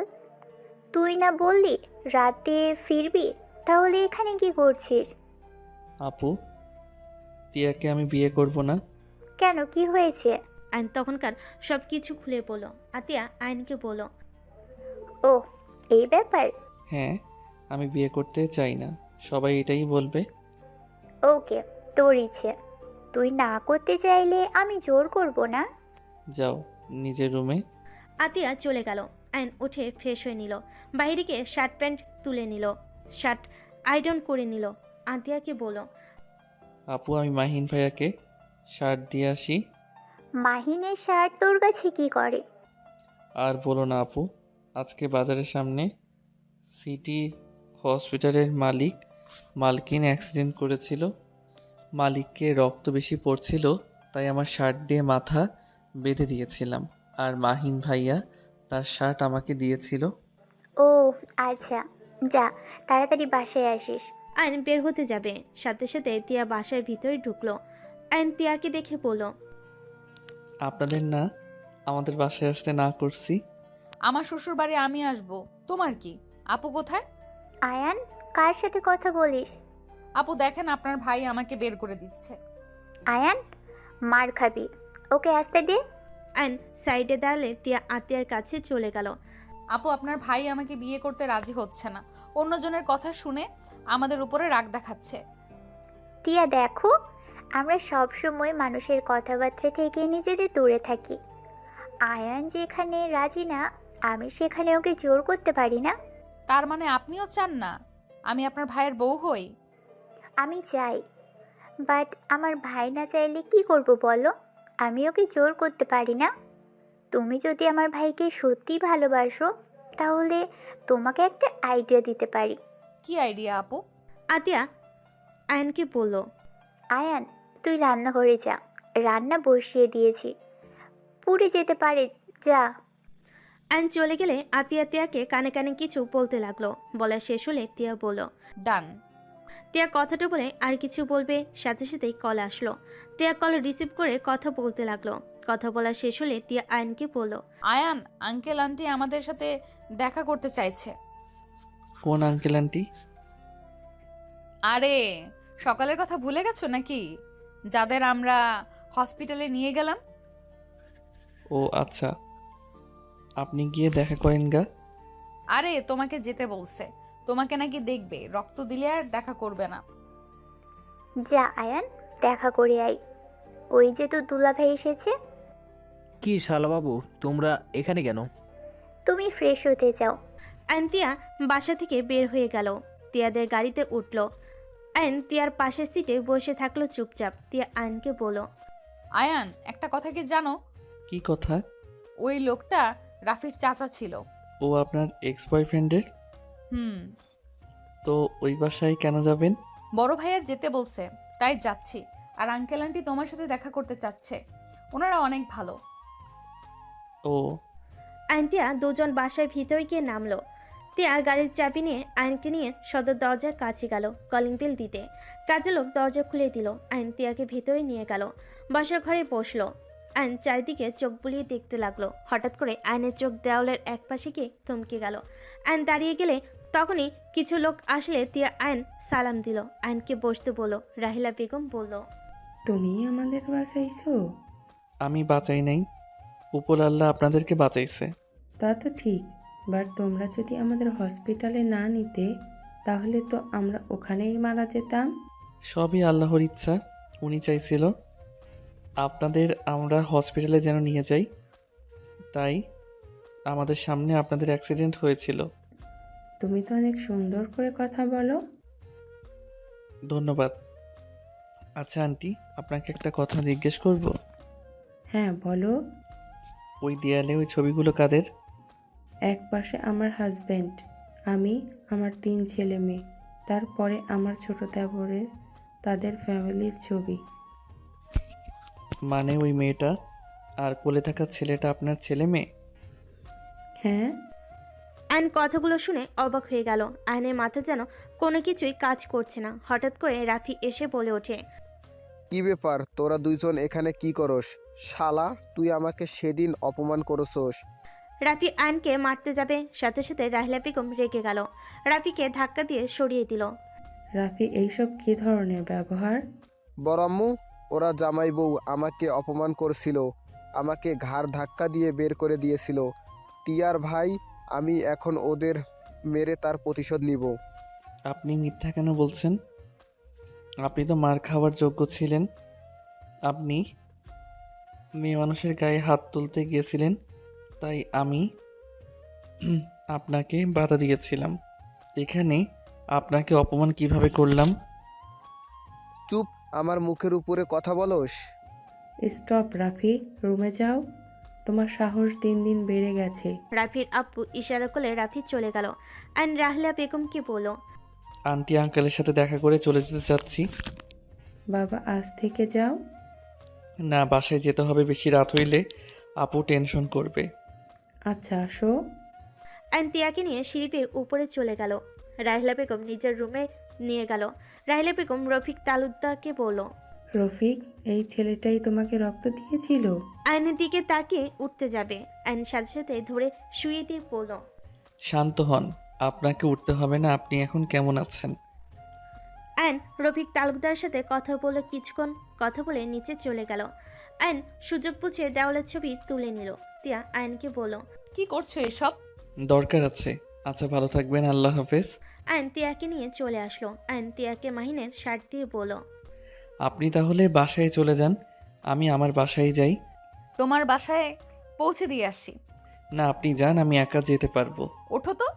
তুই না বললি রাতে ফিরবি, তাহলে এখানে কি করছিস? আপু, টিয়াকে আমি বিয়ে করব না। কেন, কি হয়েছে? আইন তখনকার সব কিছু খুলে বলল। আতিয়া আইনকে বলল, ও এই ব্যাপার। হ্যাঁ, আমি বিয়ে করতে চাই না, সবাই এটাই বলবে। ওকে, তোর ইচ্ছে। তুই না করতে চাইলে আমি জোর করব না। যাও নিজের রুমে। আতিয়া চলে গেল। আয়ন উঠে ফ্রেশ হয়ে নিল, বাইরে গিয়ে শার্ট প্যান্ট তুলে নিল, শার্ট আয়রন করে নিল। আতিয়াকে বলল, আপু আমি মাহিন ভাইয়াকে শার্ট দিয়ে আসি। মাহিনের শার্ট তোর কাছে কি করে? আর বলো না আপু, আজকে বাজারের সামনে সিটি হসপিটালের মালকিন অ্যাক্সিডেন্ট করেছিল। মালিককে রক্ত বেশি পড়ছিল, তাই আমার শার্ট দিয়ে মাথা বেঁধে দিয়েছিলাম, আর মাহিন ভাইয়া তার শার্ট আমাকে দিয়েছিল। ও আচ্ছা, যা তাড়াতাড়ি বাসায় আসিস। আয়ন বের হতে যাবে, সাথে সাথে তিয়া বাসার ভিতরে ঢুকলো। আয়ন তিয়াকে দেখে বলল, আপনাদের না আমাদের বাসায় আসতে না করছি? আমার শ্বশুর বাড়ি আমি আসবো, তোমার কি? আপু কোথায়? আয়ান, কার সাথে কথা বলিস? আপু দেখেন আপনার ভাই আমাকে বের করে দিচ্ছে। আয়ান, মার খাবি, ওকে আসতে দে। আয়ন সাইডে দাঁড়ালে তিয়া আতিয়ার কাছে চলে গেল। আপু আপনার ভাই আমাকে বিয়ে করতে রাজি হচ্ছে না, অন্যজনের কথা শুনে আমাদের উপরে রাগ দেখাচ্ছে। টিয়া দেখো, আমরা সব সময় মানুষের কথাবার্তা থেকে নিজেদের দূরে থাকি। আয়ান যেখানে রাজি না, আমি সেখানে ওকে জোর করতে পারি না। তার মানে আপনিও চান না আমি আপনার ভাইয়ের বউ হই? আমি চাই, বাট আমার ভাই না চাইলে কি করব বলো? আমি ওকে জোর করতে পারি না। তুমি যদি আমার ভাইকে সত্যি ভালোবাসো, তাহলে তোমাকে একটা আইডিয়া দিতে পারি। কি আইডিয়া আপু? আতিয়া আয়নকে বলল, আয়ান, তুই রান্নাঘরে যা, রান্না বসিয়ে দিয়েছি, পুড়ে যেতে পারে, যা। আয়ন চলে গেলে আতিয়া তিয়াকে কানে কানে কিছু বলতে লাগলো। বলা শেষ হলে তিয়া বলল, ডান। তিয়া কথাটা বলে আর কিছু বলবে, সাথে সাথেই কল আসলো। তিয়া কল রিসিভ করে কথা বলতে লাগলো। কথা বলা শেষ হলে তিয়া আয়নকে বলল, আয়ান, আঙ্কেল আন্টি আমাদের সাথে দেখা করতে চাইছে। কোন আঙ্কেল আন্টি? আরে সকালের কথা ভুলে গেছো নাকি, যাদের আমরা হসপিটালে নিয়ে গেলাম? ও আচ্ছা, আপনি গিয়ে দেখা করেন গা। আরে তোমাকে যেতে বলছে, তোমাকে নাকি দেখবে, রক্ত দিলে আর দেখা করবে না। যা আয়ান, দেখা করে আই। ওই যে তোর দুলাভাই এসেছে। কি শালাবাবু, তোমরা এখানে কেন? তুমি ফ্রেশ হতে যাও। আয়ন তিয়া বাসা থেকে বের হয়ে গেল। তিয়াদের গাড়িতে উঠল। আয়ন তিয়ার পাশের সিটে বসে থাকলো চুপচাপ। তিয়া আয়নকে বলল, আয়ান, একটা কথা কি জানো? কি কথা? ওই লোকটা রাফির চাচা ছিল। ও আপনার এক্স বয়ফ্রেন্ডের? হুম। তো ওই বাসায় কেন যাবেন? বড় ভাইয়া যেতে বলছে, তাই যাচ্ছি। আর আঙ্কেল আন্টি তোমার সাথে দেখা করতে চাচ্ছে, ওনারা অনেক ভালো। ও। আয়ন তিয়া দুজন বাসার ভিতরে গিয়ে নামলো। তিয়া গাড়ির চাবি নিয়ে আয়নকে নিয়ে সদর দরজার কাছে গেল কলিং বেল দিতে। কাজের লোক দরজা খুলে দিল। আয়ন তিয়াকে ভিতরে নিয়ে গেল, বাসার ঘরে বসলো। আয়ন চারিদিকে চোখ বুলিয়ে দেখতে লাগলো। হঠাৎ করে আয়নের চোখ দেওয়ালের এক পাশে গিয়ে থমকে গেল। আয়ন দাঁড়িয়ে গেলে তখনই কিছু লোক আসলে তিয়া আয়ন সালাম দিল। আয়নকে বসতে বলল। রাহিলা বেগম বলল, তুমি আমাদের বাঁচাইছো? আমি বাঁচাই নাই, উপর আল্লাহ আপনাদেরকে বাঁচাইছে। তা তো ঠিক, বাট তোমরা যদি আমাদের হসপিটালে না নিতে, তাহলে তো আমরা ওখানেই মারা যেতাম। সবই আল্লাহর ইচ্ছা, উনি চাইছিল আপনাদের আমরা হসপিটালে যেন নিয়ে যাই, তাই আমাদের সামনে আপনাদের অ্যাক্সিডেন্ট হয়েছিল। তুমি তো অনেক সুন্দর করে কথা বলো। ধন্যবাদ। আচ্ছা আন্টি, আপনাকে একটা কথা জিজ্ঞেস করব? হ্যাঁ বলো। ওই দেয়ালে ওই ছবিগুলো কাদের? এক পাশে আমার হাজব্যান্ড, আমি, আমার 3 ছেলে মেয়ে, তারপরে আমার ছোট দেবরের, তাদের ফ্যামিলির ছবি। মানে ওই মেয়েটা আর কোলে থাকা ছেলেটা আপনার ছেলে মেয়ে? হ্যাঁ। আয়ন কথাগুলো শুনে অবাক হয়ে গেল। আয়নের মাথা যেন কোনো কিছুই কাজ করছে না। হঠাৎ করে রাফি এসে বলে ওঠে, কি ব্যাপার, তোরা দুইজন এখানে কি করস? শালা, তুই আমাকে সেদিন অপমান করছস। রাফি আয়নকে মারতে যাবে, সাথে সাথে রাহিলা বেগম রেগে গেল। রাফিকে ধাক্কা দিয়ে সরিয়ে দিল। রাফি, এইসব কি ধরনের ব্যবহার? বড় আম্মু, ওরা জামাই বউ আমাকে অপমান করছিল, আমাকে ঘাড় ধাক্কা দিয়ে বের করে দিয়েছিল। টিয়ার ভাই, আমি এখন ওদের মেরে তার প্রতিশোধ নিব। আপনি মিথ্যা কেন বলছেন? আপনি তো মার খাওয়ার যোগ্য ছিলেন। আপনি মেয়ে মানুষের গায়ে হাত তুলতে গিয়েছিলেন, তাই আমি আপনাকে বাধা দিয়েছিলাম। এখানে আপনাকে অপমান কিভাবে করলাম? চুপ, আমার মুখের উপরে কথা বলোস। স্টপ রাফি, রুমে যাও। তোমার সাহস দিন দিন বেড়ে গেছে। রাফির আব্বু ইশারা করলে রাফি চলে গেল। অ্যান্ড রাহলা বেগমকে বলল, আন্টি আঙ্কেলের সাথে দেখা করে চলে যেতে চাচ্ছি। বাবা আজ থেকে যাও। না, বাসায় যেতে হবে, বেশি রাত হইলে আপু টেনশন করবে। আচ্ছা আসো। অ্যান্ড তিয়াকে নিয়ে সিঁড়ি বেয়ে উপরে চলে গেল। রাহলা বেগম নিজের রুমে নিয়ে গেল। রাহলা বেগম রফিক তালুকদারকে বলল, রফিক, এই ছেলেটাই তোমাকে রক্ত দিয়েছিল? আয়নের দিকে তাকিয়ে উঠতে যাবে, অ্যান্ড সাথে সাথে ধরে শুয়ে দিয়ে বলল, শান্ত হন, আপনাকে উঠতে হবে না। আপনি এখন কেমন আছেন? অ্যান্ড রফিক তালুকদারের সাথে কথা বলে কিছুক্ষণ কথা বলে নিচে চলে গেল। অ্যান্ড সুযোগ বুঝে দেওয়ালের ছবি তুলে নিল। তিয়া আয়নকে বলল, কি করছো এসব? দরকার আছে। আচ্ছা, ভালো থাকবেন, আল্লাহ হাফেজ। অ্যান্ড তিয়াকে নিয়ে চলে আসলো। অ্যান্ড তিয়াকে মাহিনের শার্ট দিয়ে বলল, আপনি তাহলে বাসায় চলে যান, আমি আমার বাসায় যাই। তোমার বাসায় পৌঁছে দিয়ে আসছি। না, আপনি যান, আমি একা যেতে পারবো। ওঠো তো।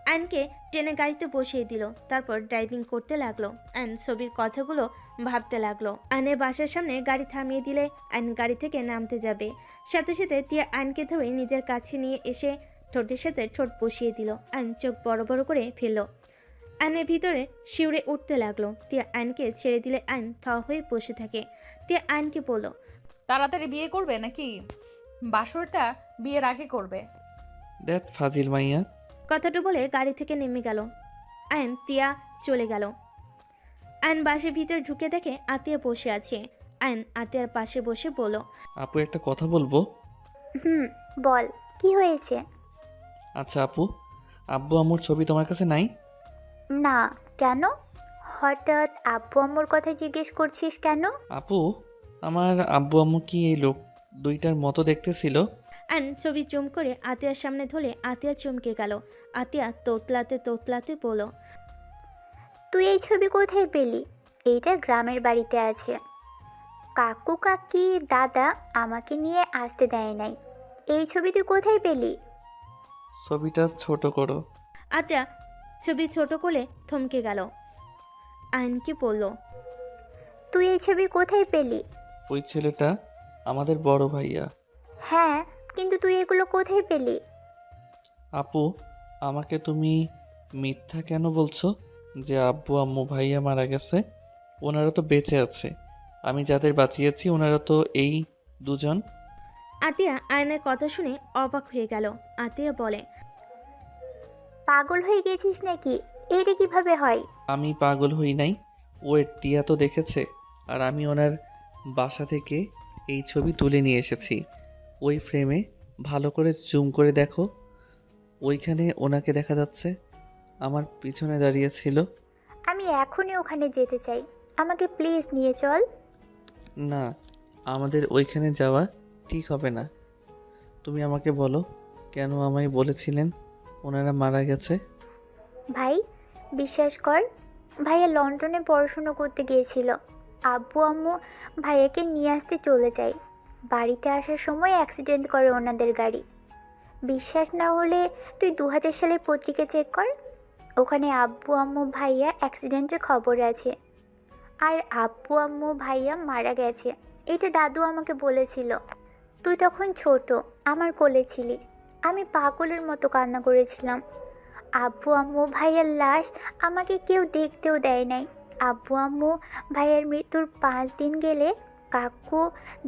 অ্যানকে টেনে গাড়িতে বসিয়ে দিল। তারপর ড্রাইভিং করতে লাগলো। অ্যান ছবির কথাগুলো ভাবতে লাগলো। অ্যানের বাসার সামনে গাড়ি থামিয়ে দিলে অ্যান গাড়ি থেকে নামতে যাবে। সাথে সাথে তিয়া অ্যানকে ধরে নিজের কাছে নিয়ে এসে ঠোঁটের সাথে ঠোঁট বসিয়ে দিল। অ্যান চোখ বড় বড় করে ফেলল। অ্যানের ভিতরে শিউরে উঠতে লাগলো। তিয়া অ্যানকে ছেড়ে দিলে অ্যান থ হয়ে বসে থাকে। তিয়া অ্যানকে বলল, তাড়াতাড়ি বিয়ে করবে নাকি বাসরটা বিয়ের আগে করবে? দেখ ফাজিল মাইয়া। কথাটা বলে গাড়ি থেকে নেমে গেল। অ্যান তিয়া চলে গেল। অ্যান বাসের ভিতরে ঢুকে দেখে আতিয়া বসে আছে। অ্যান আতিয়ার পাশে বসে বলল, আপু, একটা কথা বলবো? বল, কি হয়েছে? আচ্ছা আপু, আব্বু আম্মুর ছবি তোমার কাছে নাই? না, কেন? হঠাৎ আব্বু আম্মুর কথা জিজ্ঞেস করছিস কেন? আপু, আমার আব্বু আম্মু কি এই লোক দুইটার মতো দেখতে ছিল? অ্যান ছবি জুম করে আতিয়ার সামনে ধরে আতিয়া চমকে গেল। আতিয়া তোতলাতে তোতলাতে বলল, তুই এই ছবি কোথায় পেলি? এইটা গ্রামের বাড়িতে আছে। কাকু কাকি দাদা আমাকে নিয়ে আসতে দেয় নাই। এই ছবি তুই কোথায় পেলি? ছবিটা ছোট করো। আতিয়া ছবি ছোট করে থমকে গেল। আয়নকে বলল, তুই এই ছবি কোথায় পেলি? ওই ছেলেটা আমাদের বড় ভাইয়া। হ্যাঁ, কিন্তু তুই এগুলো কোথায় পেলি? আপু, আমাকে তুমি মিথ্যা কেন বলছো যে আব্বু আম্মু ভাইয়া মারা গেছে? ওনারা তো বেঁচে আছে। আমি যাদের বাঁচিয়েছি ওনারা তো এই দুজন। আতিয়া আয়নের কথা শুনে অবাক হয়ে গেল। আতিয়া বলে, পাগল হয়ে গেছিস নাকি? এটা কিভাবে হয়? আমি পাগল হই নাই। ও টিয়া তো দেখেছে, আর আমি ওনার বাসা থেকে এই ছবি তুলে নিয়ে এসেছি। ওই ফ্রেমে ভালো করে জুম করে দেখো, ওইখানে ওনাকে দেখা যাচ্ছে, আমার পিছনে দাঁড়িয়ে ছিল। আমি এখনই ওখানে যেতে চাই, আমাকে প্লিজ নিয়ে চল। না, আমাদের ওইখানে যাওয়া ঠিক হবে না। তুমি আমাকে বলো, কেন আমায় বলেছিলেন ওনারা মারা গেছে? ভাই, বিশ্বাস কর, ভাইয়া লন্ডনে পড়াশুনো করতে গিয়েছিল। আব্বু আম্মু ভাইয়াকে নিয়ে আসতে চলে যায়। বাড়িতে আসার সময় অ্যাক্সিডেন্ট করে ওনাদের গাড়ি। বিশ্বাস না হলে তুই 2000 সালের পত্রিকা চেক কর, ওখানে আব্বু আম্মু ভাইয়া অ্যাক্সিডেন্টের খবর আছে। আর আব্বু আম্মু ভাইয়া মারা গেছে, এটা দাদু আমাকে বলেছিল। তুই তখন ছোট, আমার কোলে ছিলি। আমি পাগলের মতো কান্না করেছিলাম। আব্বু আম্মু ভাইয়ার লাশ আমাকে কেউ দেখতেও দেয় নাই। আব্বু আম্মু ভাইয়ার মৃত্যুর 5 দিন গেলে কাকু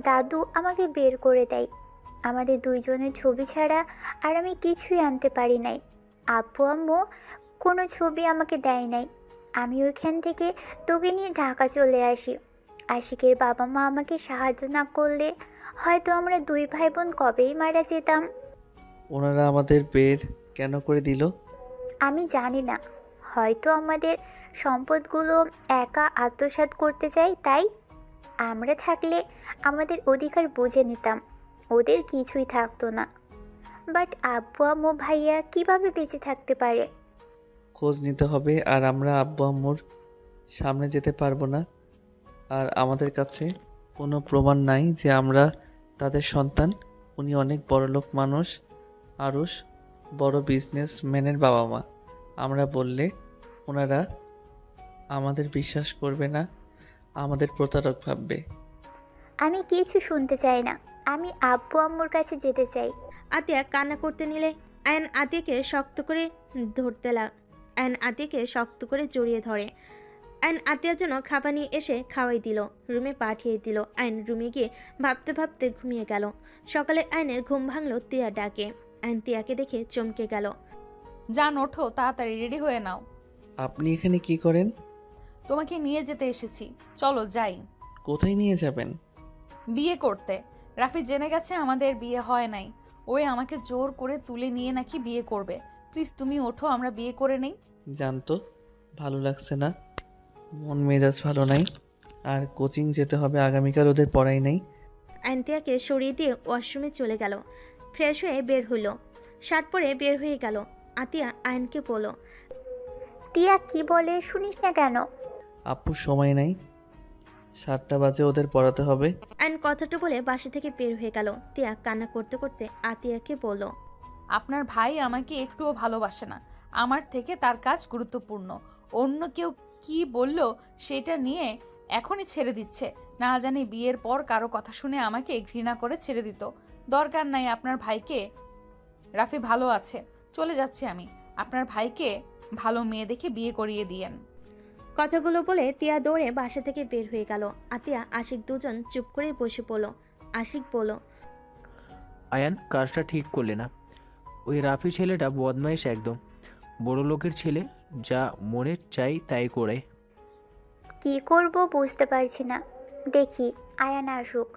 দাদু আমাকে বের করে দেয়। আমাদের দুইজনের ছবি ছাড়া আর আমি কিছুই আনতে পারি নাই। আব্বু আম্মু কোনো ছবি আমাকে দেয় নাই। আমি ওইখান থেকে তোকে নিয়ে ঢাকা চলে আসি। আশিকের বাবা মা আমাকে সাহায্য না করলে হয়তো আমরা 2 ভাই বোন কবেই মারা যেতাম। ওনারা আমাদের বের কেন করে দিল? আমি জানি না, হয়তো আমাদের সম্পদগুলো একা আত্মসাৎ করতে চাই, তাই। আমরা থাকলে আমাদের অধিকার বুঝে নিতাম, ওদের কিছুই থাকতো না। বাট আব্বু আম্মু ভাইয়া কিভাবে বেঁচে থাকতে পারে? খোঁজ নিতে হবে। আর আমরা আব্বু আম্মুর সামনে যেতে পারবো না। আর আমাদের কাছে কোনো প্রমাণ নাই যে আমরা তাদের সন্তান। উনি অনেক বড়লোক মানুষ, আরুষ বড় বিজনেসম্যানের বাবা মা। আমরা বললে ওনারা আমাদের বিশ্বাস করবে না, আমাদের প্রতারক ভাববে। আমি কিছু শুনতে চাই না, আমি আব্বু আম্মুর কাছে যেতে চাই। আতিয়া কান্না করতে নিলে আয়ান আতিয়াকে শক্ত করে আয়ান আতিয়াকে শক্ত করে জড়িয়ে ধরে। আয়ন আতিয়ার জন্য খাবার নিয়ে এসে খাওয়াই দিল, রুমে পাঠিয়ে দিল। আয়ন রুমে গিয়ে ভাবতে ভাবতে ঘুমিয়ে গেল। সকালে আয়নের ঘুম ভাঙলো তিয়া ডাকে। আয়ন তিয়াকে দেখে চমকে গেল। যান ওঠো, তাড়াতাড়ি রেডি হয়ে নাও। আপনি এখানে কি করেন? তোমাকে নিয়ে যেতে এসেছি, চলো যাই। কোথায় নিয়ে যাবেন? বিয়ে করতে। রাফি জেনে গেছে আমাদের বিয়ে হয় নাই। ওই আমাকে জোর করে তুলে নিয়ে নাকি বিয়ে করবে। প্লিজ তুমি ওঠো, আমরা বিয়ে করে নেই। জানতো ভালো লাগছে না, মন মেজাজ ভালো নাই, আর কোচিং যেতে হবে আগামীকাল, ওদের পড়াই নাই। আয়ন তিয়াকে সরিয়ে দিয়ে ওয়াশরুমে চলে গেল। ফ্রেশ হয়ে বের হইল, শার্ট পরে বের হয়ে গেল। আতিয়া আয়নকে বলল, টিয়া কি বলে শুনিস না কেন? আপুর সময় নাই, 7টা বাজে ওদের পড়াতে হবে। আয়ন কথাটা বলে বাসা থেকে বের হয়ে গেল। তিয়া কান্না করতে করতে আতিয়াকে বলল, আপনার ভাই আমাকে একটুও ভালোবাসে না। আমার থেকে তার কাজ গুরুত্বপূর্ণ। অন্য কেউ কি বলল সেটা নিয়ে এখনই ছেড়ে দিচ্ছে। না জানি বিয়ের পর কারো কথা শুনে আমাকে ঘৃণা করে ছেড়ে দিত। দরকার নাই আপনার ভাইকে। রাফি ভালো আছে, চলে যাচ্ছি আমি। আপনার ভাইকে ভালো মেয়ে দেখে বিয়ে করিয়ে দিয়েন। কথাগুলো বলে তিয়া দৌড়ে বাসা থেকে বের হয়ে গেল। আতিয়া আশিক দুজন চুপ করে বসে পড়ল। আশিক বলল, আয়ান, কাজটা ঠিক করলে না। ওই রাফি ছেলেটা বদমাইশ একদম, বড় লোকের ছেলে, যা মনে চাই তাই করে। কি করব বুঝতে পারছি না, দেখি আয়ান আসুক।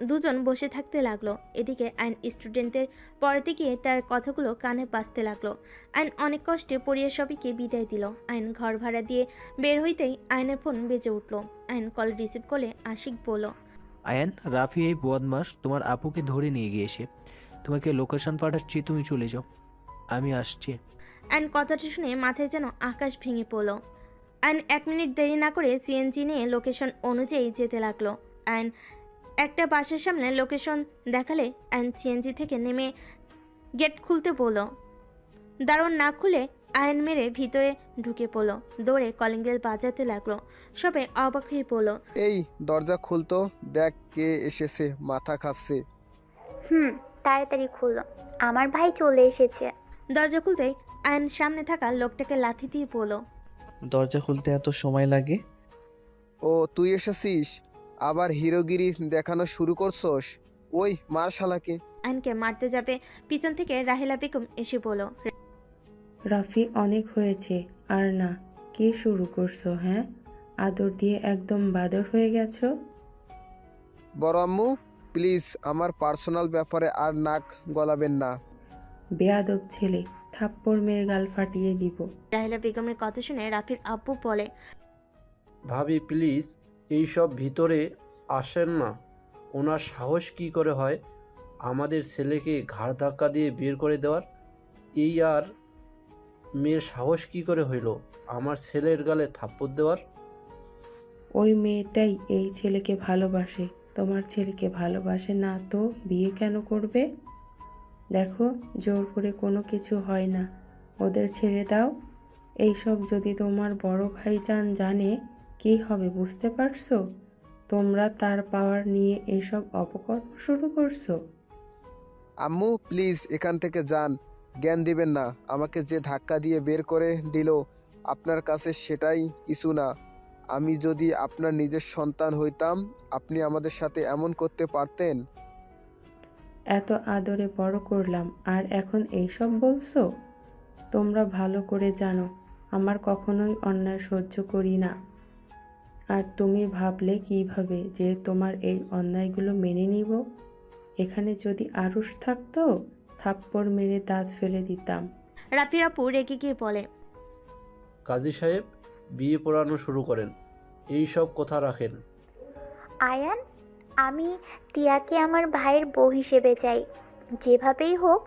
দুজন বসে থাকতে লাগলো। এদিকে আইন স্টুডেন্টদের পড়াতে গিয়ে তার কথাগুলো কানে বাজতে লাগলো। আইন অনেক কষ্টে পড়িয়ে সবাইকে বিদায় দিল। আইন ঘর ভাড়া দিয়ে বের হইতেই আইনের ফোন বেজে উঠলো। আইন কল রিসিভ করলে আশিক বলল, আয়ান, রাফি এই বদমাস তোমার আপুকে ধরে নিয়ে গিয়েছে। তোমাকে লোকেশন পাঠাচ্ছি, তুমি চলে যাও, আমি আসছি। আইন কথাটা শুনে মাথায় যেন আকাশ ভেঙে পড়ল। আইন 1 মিনিট দেরি না করে সিএনজি নিয়ে লোকেশন অনুযায়ী যেতে লাগলো। আইন একটা বাসের সামনে লোকেশন দেখালে আইন সিএনজি থেকে নেমে গেট খুলতে বলল। দারুণ না খুলে আয়ন মেরে ভিতরে ঢুকে পড়লো। দৌড়ে কলিং বেল বাজাতে লাগলো। সবাই অবাক হয়ে পড়লো। এই দরজা খুলতো, দেখ কে এসেছে, মাথা খাচ্ছে। তাড়াতাড়ি খুলো, আমার ভাই চলে এসেছে। দরজা খুলতেই আয়ন সামনে থাকা লোকটাকে লাথি দিয়ে বলল, দরজা খুলতে এত সময় লাগে? ও তুই এসেছিস, আবার হিরোগিরি দেখানো শুরু করছস? ওই মার শালাকে। আয়নকে মারতে যাবে পিছন থেকে রাহেলা বেগম এসে বলল, রাফি অনেক হয়েছে, আর না। কি শুরু করছো? হ্যাঁ, আদর দিয়ে একদম বাদর হয়ে গেছো। বড় আম্মু প্লিজ আমার পার্সোনাল ব্যাপারে আর নাক গলাবেন না। বেয়াদব ছেলে, থাপ্পড় মেরে গাল ফাটিয়ে দিব। রাহেলা বেগমের কথা শুনে রাফির আব্বু বলে, ভাবি প্লিজ এইসব ভিতরে আসেন না। ওনার সাহস কি করে হয় আমাদের ছেলেকে ঘাড় ধাক্কা দিয়ে বের করে দেওয়ার? এই আর মেয়ের সাহস কি করে হইল আমার ছেলের গালে থাপ্পড় দেওয়ার? ওই মেয়েটাই এই ছেলেকে ভালোবাসে, তোমার ছেলেকে ভালোবাসে না তো বিয়ে কেন করবে? দেখো, জোর করে কোনো কিছু হয় না, ওদের ছেড়ে দাও। এইসব যদি তোমার বড় ভাইজান জানে কি হবে বুঝতে পারছো? তোমরা তার পাওয়ার নিয়ে এসব অপকর্ম শুরু করছো। আম্মু প্লিজ এখান থেকে যান, জ্ঞান দিবেন না। আমাকে যে ধাক্কা দিয়ে বের করে দিল আপনার কাছে সেটাই কিছু না। আমি যদি আপনার নিজের সন্তান হইতাম আপনি আমাদের সাথে এমন করতে পারতেন? এত আদরে বড় করলাম আর এখন এইসব বলছো? তোমরা ভালো করে জানো আমার কখনোই অন্যায় সহ্য করি না। আর তুমি ভাবলে কিভাবে যে তোমার এই অন্যায়গুলো মেনে নিব? এখানে যদি আরুষ থাকতো থাপ্পড় মেরে দাঁত ফেলে দিতাম। রাফির আপু রেগে গিয়ে বলে, কাজী সাহেব বিয়ে পড়ানো শুরু করেন, এই সব কথা রাখেন। আয়ান, আমি টিয়াকে আমার ভাইয়ের বউ হিসেবে চাই। যেভাবেই হোক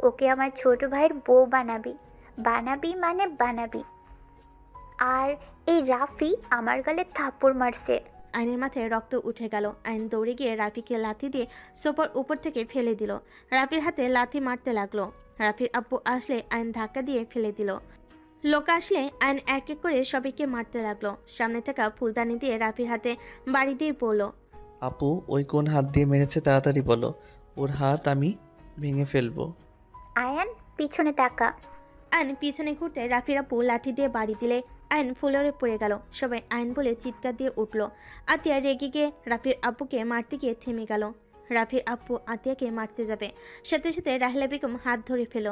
ওকে আমার ছোট ভাইয়ের বউ বানাবি, বানাবি মানে বানাবি। আর এই রাফি আমার গালে থাপ্পড় মারছে। আয়নের মাথায় রক্ত উঠে গেল। আয়ন দৌড়ে গিয়ে রাফিকে লাথি দিয়ে সোফার উপর থেকে ফেলে দিল। রাফির হাতে লাথি মারতে লাগলো। রাফির আব্বু আসলে আয়ন ধাক্কা দিয়ে ফেলে দিল। লোক আসলে আয়ন এক এক করে সবাইকে মারতে লাগলো। সামনে থাকা ফুলদানি দিয়ে রাফির হাতে বাড়ি দিয়ে পড়ল। আপু ওই কোন হাত দিয়ে মেরেছে তাড়াতাড়ি বলো, ওর হাত আমি ভেঙে ফেলবো। আয়ান পিছনে তাকা। আয়ন পিছনে ঘুরতে রাফির আব্বু লাঠি দিয়ে বাড়ি দিলে আয়ন ফ্লোরে পড়ে গেল। সবাই আয়ন বলে চিৎকার দিয়ে উঠল। আতিয়া রেগে গিয়ে রাফির আব্বুকে মারতে গিয়ে থেমে গেল। রাফির আব্বু আতিয়াকে মারতে যাবে, সাথে সাথে রাহেলা বেগম হাত ধরে ফেল।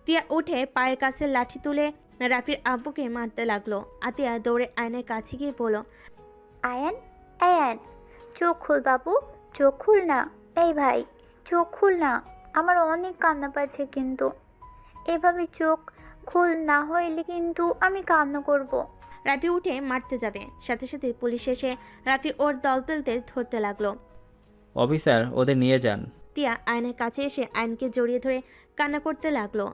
তিয়া উঠে পায়ের কাছে লাঠি তুলে রাফির আব্বুকে মারতে লাগলো। আতিয়া দৌড়ে আয়নের কাছে গিয়ে বলল, আয়ান আয়ান চোখ খুল বাবু, চোখ খুল না। এই ভাই চোখ খুল না, আমার অনেক কান্না পাচ্ছে, কিন্তু এভাবে চোখ খুল না হইলে কিন্তু আমি কান্না করব। রাফি উঠে মারতে যাবে, সাথে সাথে পুলিশ এসে রাফি ওর দলবেলদের ধরতে লাগলো। অফিসার ওদের নিয়ে যান। তিয়া আয়নের কাছে এসে আয়নকে জড়িয়ে ধরে কান্না করতে লাগলো।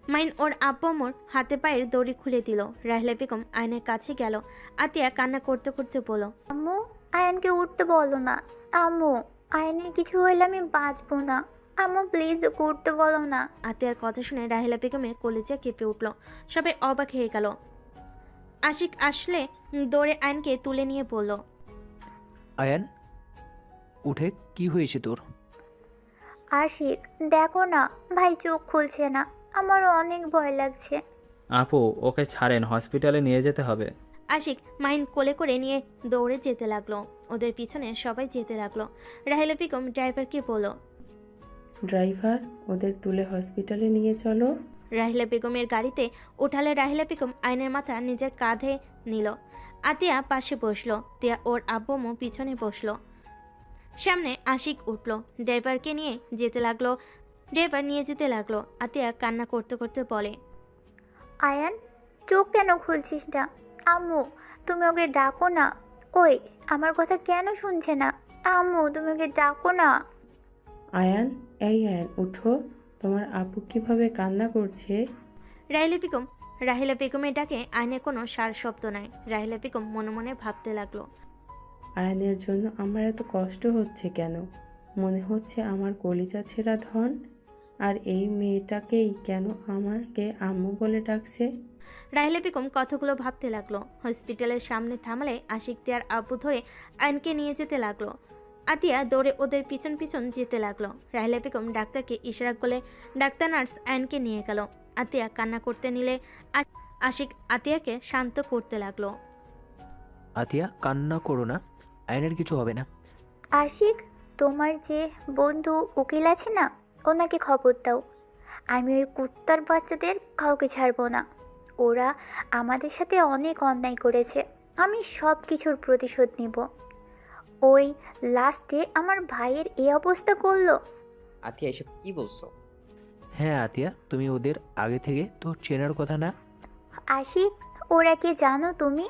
মাইন ওর আব্বু আম্মুর হাতে পায়ের দড়ি খুলে দিল। রাহেলা বেগম আয়নের কাছে গেল। আতিয়া কান্না করতে করতে বলল, আম্মু আয়ানকে উঠতে বলো না। আম্মু আয়ানের কিছু হইলে আমি বাঁচবো না। আম্মু প্লিজ ওকে উঠতে বলো না। আতিয়ার কথা শুনে রাহেলা বেগমের কলেজা কেঁপে উঠল। সবাই অবাক হয়ে গেল। আশিক আসলে দৌড়ে আয়নকে তুলে নিয়ে বলল, আয়ান উঠে কি হয়েছে তোর? আশিক দেখো না, ভাই চোখ খুলছে না, আমার অনেক ভয় লাগছে। আপু ওকে ছাড়েন, হসপিটালে নিয়ে যেতে হবে। আশিক মাইন কোলে করে নিয়ে দৌড়ে যেতে লাগলো। ওদের পিছনে সবাই যেতে লাগলো। রাহেলা বেগম ড্রাইভারকে বলল, ড্রাইভার ওদের তুলে হসপিটালে নিয়ে চলো। রাহিলা বেগমের গাড়িতে উঠালে রাহিলা বেগম আয়নের মাথা নিজের কাঁধে নিল। আতিয়া পাশে বসলো। তিয়া ওর আব্বুমও পিছনে বসলো। সামনে আশিক উঠল, ড্রাইভারকে নিয়ে যেতে লাগলো। ড্রাইভার নিয়ে যেতে লাগলো। আতিয়া কান্না করতে করতে বলে, আয়ান চোখ কেন খুলছিস না? আম্মু তুমি ওকে ডাকো না। ওই আমার কথা কেন শুনছে না? আম্মু তুমি ওকে ডাকো না। আয়ান এই আয়ান উঠো, তোমার আপু কিভাবে কান্না করছে। রাহিলা বেগমের ডাকে আয়নের কোনো সার শব্দ নাই। রাহিলা বেগম মনে মনে ভাবতে লাগলো, আয়ানের জন্য আমার এত কষ্ট হচ্ছে কেন? মনে হচ্ছে আমার কলিজা ছেঁড়া ধন। আর এই মেয়েটাকেই কেন আমাকে আম্মু বলে ডাকছে। রাহিলা বেগম কথাগুলো ভাবতে লাগলো। হসপিটালের সামনে থামালে আশিক তিয়ার আব্বু ধরে আয়নকে নিয়ে যেতে লাগলো। আতিয়া দৌড়ে ওদের পিছন পিছন যেতে লাগলো। রাহিলা বেগম ডাক্তারকে ইশারা করলে ডাক্তার নার্স আয়নকে নিয়ে গেল। আতিয়া কান্না করতে নিলে আশিক আতিয়াকে শান্ত করতে লাগলো। আতিয়া কান্না করো না, আয়নের কিছু হবে না। আশিক তোমার যে বন্ধু উকিল আছে না, ওনাকে খবর দাও। আমি ওই কুত্তার বাচ্চাদের কাউকে ছাড়বো না। ওরা আমাদের সাথে অনেক অন্যায় করেছে, আমি সব কিছুর প্রতিশোধ নিব। ওই লাস্টে আমার ভাইয়ের এই অবস্থা করলো। আতিয়া এসব কি বলছো? হ্যাঁ আতিয়া, তুমি ওদের আগে থেকে তো চেনার কথা না? আশিক ওরা কে জানো তুমি?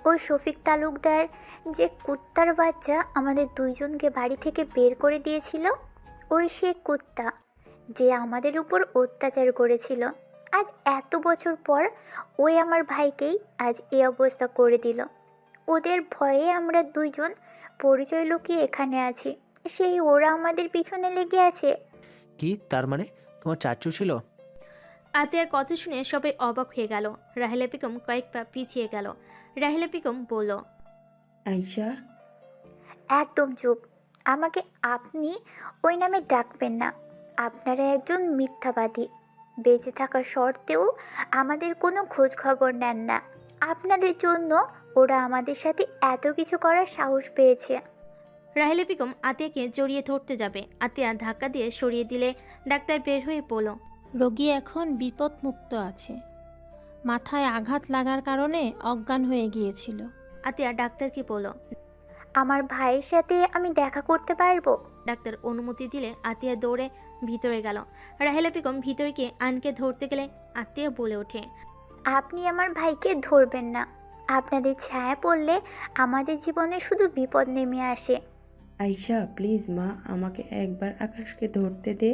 ওই শফিক তালুকদার যে কুত্তার বাচ্চা আমাদের দুইজনকে বাড়ি থেকে বের করে দিয়েছিল, ওই সে কুত্তা যে আমাদের উপর অত্যাচার করেছিল। আজ এত বছর পর ওই আমার ভাইকেই আজ এই অবস্থা করে দিল। ওদের ভয়ে আমরা দুইজন পরিচয় লুকিয়ে এখানে আছি, সেই ওরা আমাদের পিছনে লেগে আছে। কি তার মানে তোমার চাচু ছিল? আতিয়ার কথা শুনে সবাই অবাক হয়ে গেল। রাহিলা বেগম কয়েক পা পিছিয়ে গেল। রাহিলা বেগম বলল, আয়শা একদম চুপ। আমাকে আপনি ওই নামে ডাকবেন না। আপনারা একজন মিথ্যাবাদী। বেঁচে থাকা সত্ত্বেও আমাদের কোনো খোঁজ খবর নেন না। আপনাদের জন্য ওরা আমাদের সাথে এত কিছু করার সাহস পেয়েছে। রাহিলা বেগম আতিয়াকে জড়িয়ে ধরতে যাবে। আতিয়া ধাক্কা দিয়ে সরিয়ে দিলে ডাক্তার বের হয়ে বলল, রোগী এখন বিপদমুক্ত আছে, মাথায় আঘাত লাগার কারণে অজ্ঞান হয়ে গিয়েছিল। আতিয়া ডাক্তারকে বলল, আমার ভাইয়ের সাথে আমি দেখা করতে পারবো? ডাক্তার অনুমতি দিলে আতিয়া দৌড়ে ভিতরে গেল। রাহিলা বেগম ভিতরে গিয়ে আয়নকে ধরতে গেলে আতিয়া বলে ওঠে, আপনি আমার ভাইকে ধরবেন না। আপনাদের ছায়া পড়লে আমাদের জীবনে শুধু বিপদ নেমে আসে। আয়শা প্লিজ মা, আমাকে একবার আকাশকে ধরতে দে।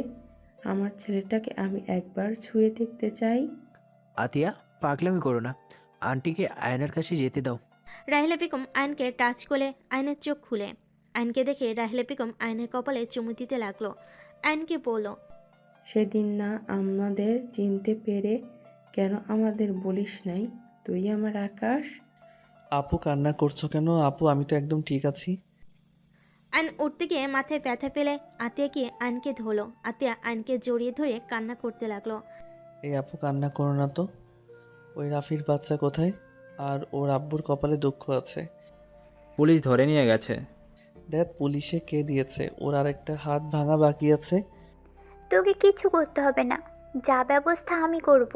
আমার ছেলেটাকে আমি একবার ছুঁয়ে দেখতে চাই। আতিয়া পাগলামি করো না, আন্টিকে আয়নের কাছে যেতে দাও। রাহিলা বেগম আয়নকে টাচ করে আয়নের চোখ খুলে। আয়নকে দেখে রাহিলা বেগম আয়নের কপালে চুমু দিতে লাগলো। আয়নকে বলল, সেদিন না আমাদের চিনতে পেরে কেন আমাদের বলিস নাই তুই আমার আকাশ? আপু কান্না করছো কেন? আপু আমি তো একদম ঠিক আছি। আয়ন উঠতে গিয়ে মাথায় ব্যথা পেলে আতিয়া গিয়ে আয়নকে ধরলো। আতিয়া আয়নকে জড়িয়ে ধরে কান্না করতে লাগলো। এই আপু কান্না করো না তো। ওই রাফির বাচ্চা কোথায়? আর ওর আব্বুর কপালে দুঃখ আছে। পুলিশ ধরে নিয়ে গেছে। দেখ পুলিশে কে দিয়েছে, ওর আর একটা হাত ভাঙা বাকি আছে। তোকে কিছু করতে হবে না, যা ব্যবস্থা আমি করব।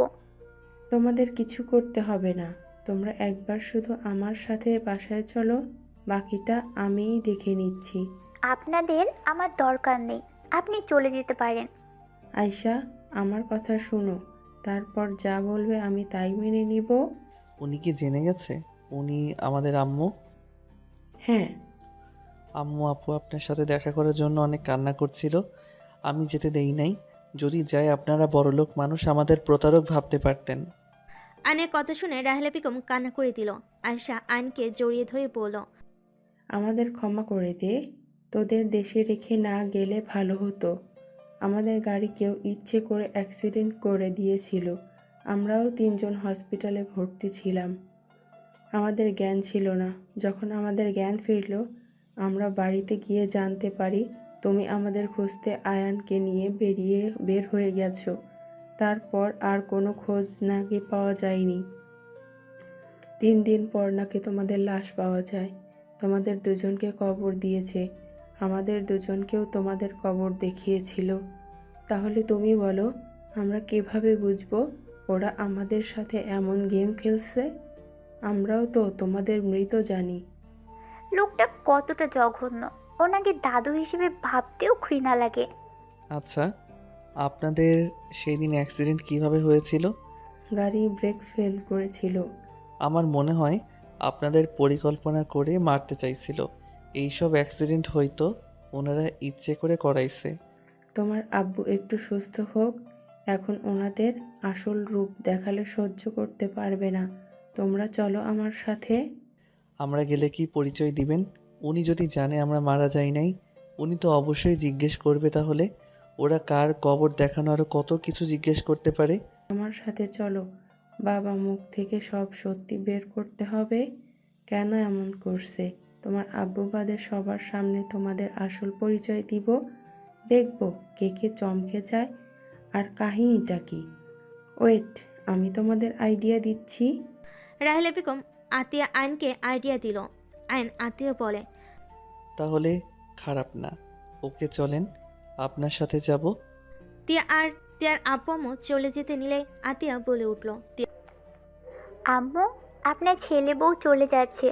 তোমাদের কিছু করতে হবে না, তোমরা একবার শুধু আমার সাথে বাসায় চলো, বাকিটা আমিই দেখে নিচ্ছি। আপনাদের আমার দরকার নেই, আপনি চলে যেতে পারেন। আয়শা, আমার কথা শুনো, তারপর যা বলবে আমি তাই মেনে নিব। উনি কি জেনে গেছে উনি আমাদের আম্মু? হ্যাঁ। আম্মু আপু আপনার সাথে দেখা করার জন্য অনেক কান্না করছিল, আমি যেতে দেই নাই। যদি যাই আপনারা বড়লোক মানুষ, আমাদের প্রতারক ভাবতে পারতেন। আয়নের কথা শুনে রাহিলা বেগম কান্না করে দিল। আয়শা আয়নকে জড়িয়ে ধরে বলল, আমাদের ক্ষমা করে দে, তোদের দেশে রেখে না গেলে ভালো হতো। আমাদের গাড়ি কেউ ইচ্ছে করে অ্যাক্সিডেন্ট করে দিয়েছিল, আমরাও 3 জন হসপিটালে ভর্তি ছিলাম। আমাদের জ্ঞান ছিল না, যখন আমাদের জ্ঞান ফিরল আমরা বাড়িতে গিয়ে জানতে পারি তুমি আমাদের খুঁজতে আয়ানকে নিয়ে বের হয়ে গেছো। তারপর আর কোনো খোঁজ নাকি পাওয়া যায়নি। 3 দিন পর নাকি তোমাদের লাশ পাওয়া যায়। তোমাদের দুজনকে কবর দিয়েছে, আমাদের দুজনকেও তোমাদের কবর দেখিয়েছিল। তাহলে তুমি বলো আমরা কিভাবে বুঝবো ওরা আমাদের সাথে এমন গেম খেলছে? আমরাও তো তোমাদের মৃত জানি। লোকটা কতটা জঘন্য, ওনাকে দাদু হিসেবে ভাবতেও ঘৃণা লাগে। আচ্ছা আপনাদের সেই দিন অ্যাক্সিডেন্ট কিভাবে হয়েছিল? গাড়ি ব্রেক ফেল করেছিল। আমার মনে হয় আপনাদের পরিকল্পনা করে মারতে চাইছিল। এইসব অ্যাক্সিডেন্ট হয়তো ওনারা ইচ্ছে করে করাইছে। তোমার আব্বু একটু সুস্থ হোক, এখন ওনাদের আসল রূপ দেখালে সহ্য করতে পারবে না। তোমরা চলো আমার সাথে। আমরা গেলে কি পরিচয় দিবেন? উনি যদি জানে আমরা মারা যাই নাই, উনি তো অবশ্যই জিজ্ঞেস করবে। তাহলে ওরা কার কবর দেখানো আরও কত কিছু জিজ্ঞেস করতে পারে। আমার সাথে চলো, বাবা মুখ থেকে সব সত্যি বের করতে হবে। কেন এমন করছে? তোমার আব্বু বাদে সবার সামনে তোমাদের আসল পরিচয় দিব। দেখব কে কে চমকে যায় আর কাহিনীটা কি। ওয়েট, আমি তোমাদের আইডিয়া দিচ্ছি। রাহিলা বেগম আতিয়া আয়নকে আইডিয়া দিল। আয়ন আতিয়া বলে, তাহলে খারাপ না, ওকে চলেন, আপনার সাথে যাব। তিয়ার আব্বু আম্মু চলে যেতে নিলে আতিয়া বলে উঠল, আম্মু, আপনার ছেলে বউ চলে যাচ্ছে।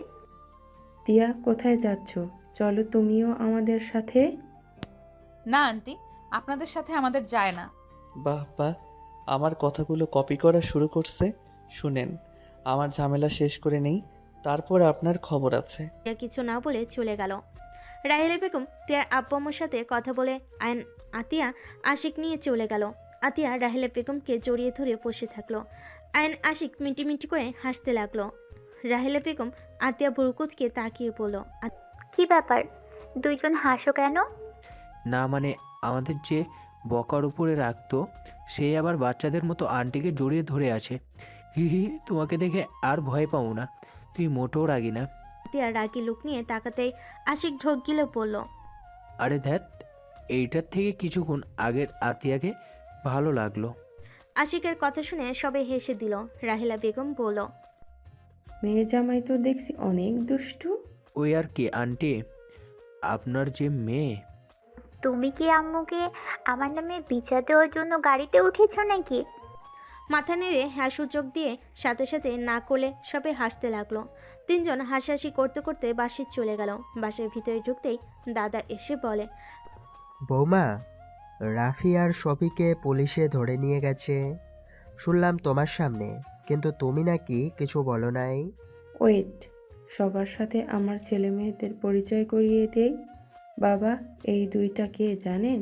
তিয়া, কোথায় যাচ্ছ? চলো তুমিও আমাদের সাথে। না আন্টি, আপনাদের সাথে আমাদের যায় না। বাহ বাহ, আমার কথাগুলো কপি করা শুরু করছে। শুনেন, আমার ঝামেলা শেষ করে নেই, তারপর আপনার খবর আছে। তিয়া কিছু না বলে চলে গেল। রাহিলা বেগম তিয়ার আব্বু আম্মুর সাথে কথা বলে আতিয়া আশিক নিয়ে চলে গেল। আতিয়া রাহিলা বেগমকে জড়িয়ে ধরে বসে থাকলো। আয়ন আশিক মিটি মিটি করে হাসতে লাগলো। রাহিলা বেগম আতিয়া বুরুকুচকে তাকিয়ে বলল, কি ব্যাপার, দুইজন হাসো কেন? না মানে আমাদের যে বকার উপরে রাখতো সেই আবার বাচ্চাদের মতো আন্টিকে জড়িয়ে ধরে আছে। হি হি, তোমাকে দেখে আর ভয় পাও না, তুই মোটেও রাগি না। আতিয়া রাগি লুক নিয়ে তাকাতেই আশিক ঢোক গিলে বলল, আরে ধ্যাত, এইটার থেকে কিছুক্ষণ আগের আতিয়াকে ভালো লাগলো। আশিকের কথা শুনে সবাই হেসে দিল। রাহিলা বেগম বলল, মেয়ে জামাই তো দেখছি অনেক দুষ্টু। ওই আর কি আন্টি, আপনার যে মেয়ে। তুমি কি আম্মুকে আমার নামে বিচার দেওয়ার জন্য গাড়িতে উঠেছো নাকি? মাথা নেড়ে হ্যাঁ সূচক দিয়ে সাথে সাথে না করলে সবাই হাসতে লাগলো। 3 জন হাসাহাসি করতে করতে বাসে চলে গেল। বাসের ভিতরে ঢুকতেই দাদা এসে বলে, বৌমা, রাফি আর শফিকে পুলিশে ধরে নিয়ে গেছে শুনলাম তোমার সামনে, কিন্তু তুমি নাকি কিছু বলো নাই। ওয়েট, সবার সাথে আমার ছেলে মেয়েদের পরিচয় করিয়ে দেই। বাবা, এই দুইটা কে জানেন?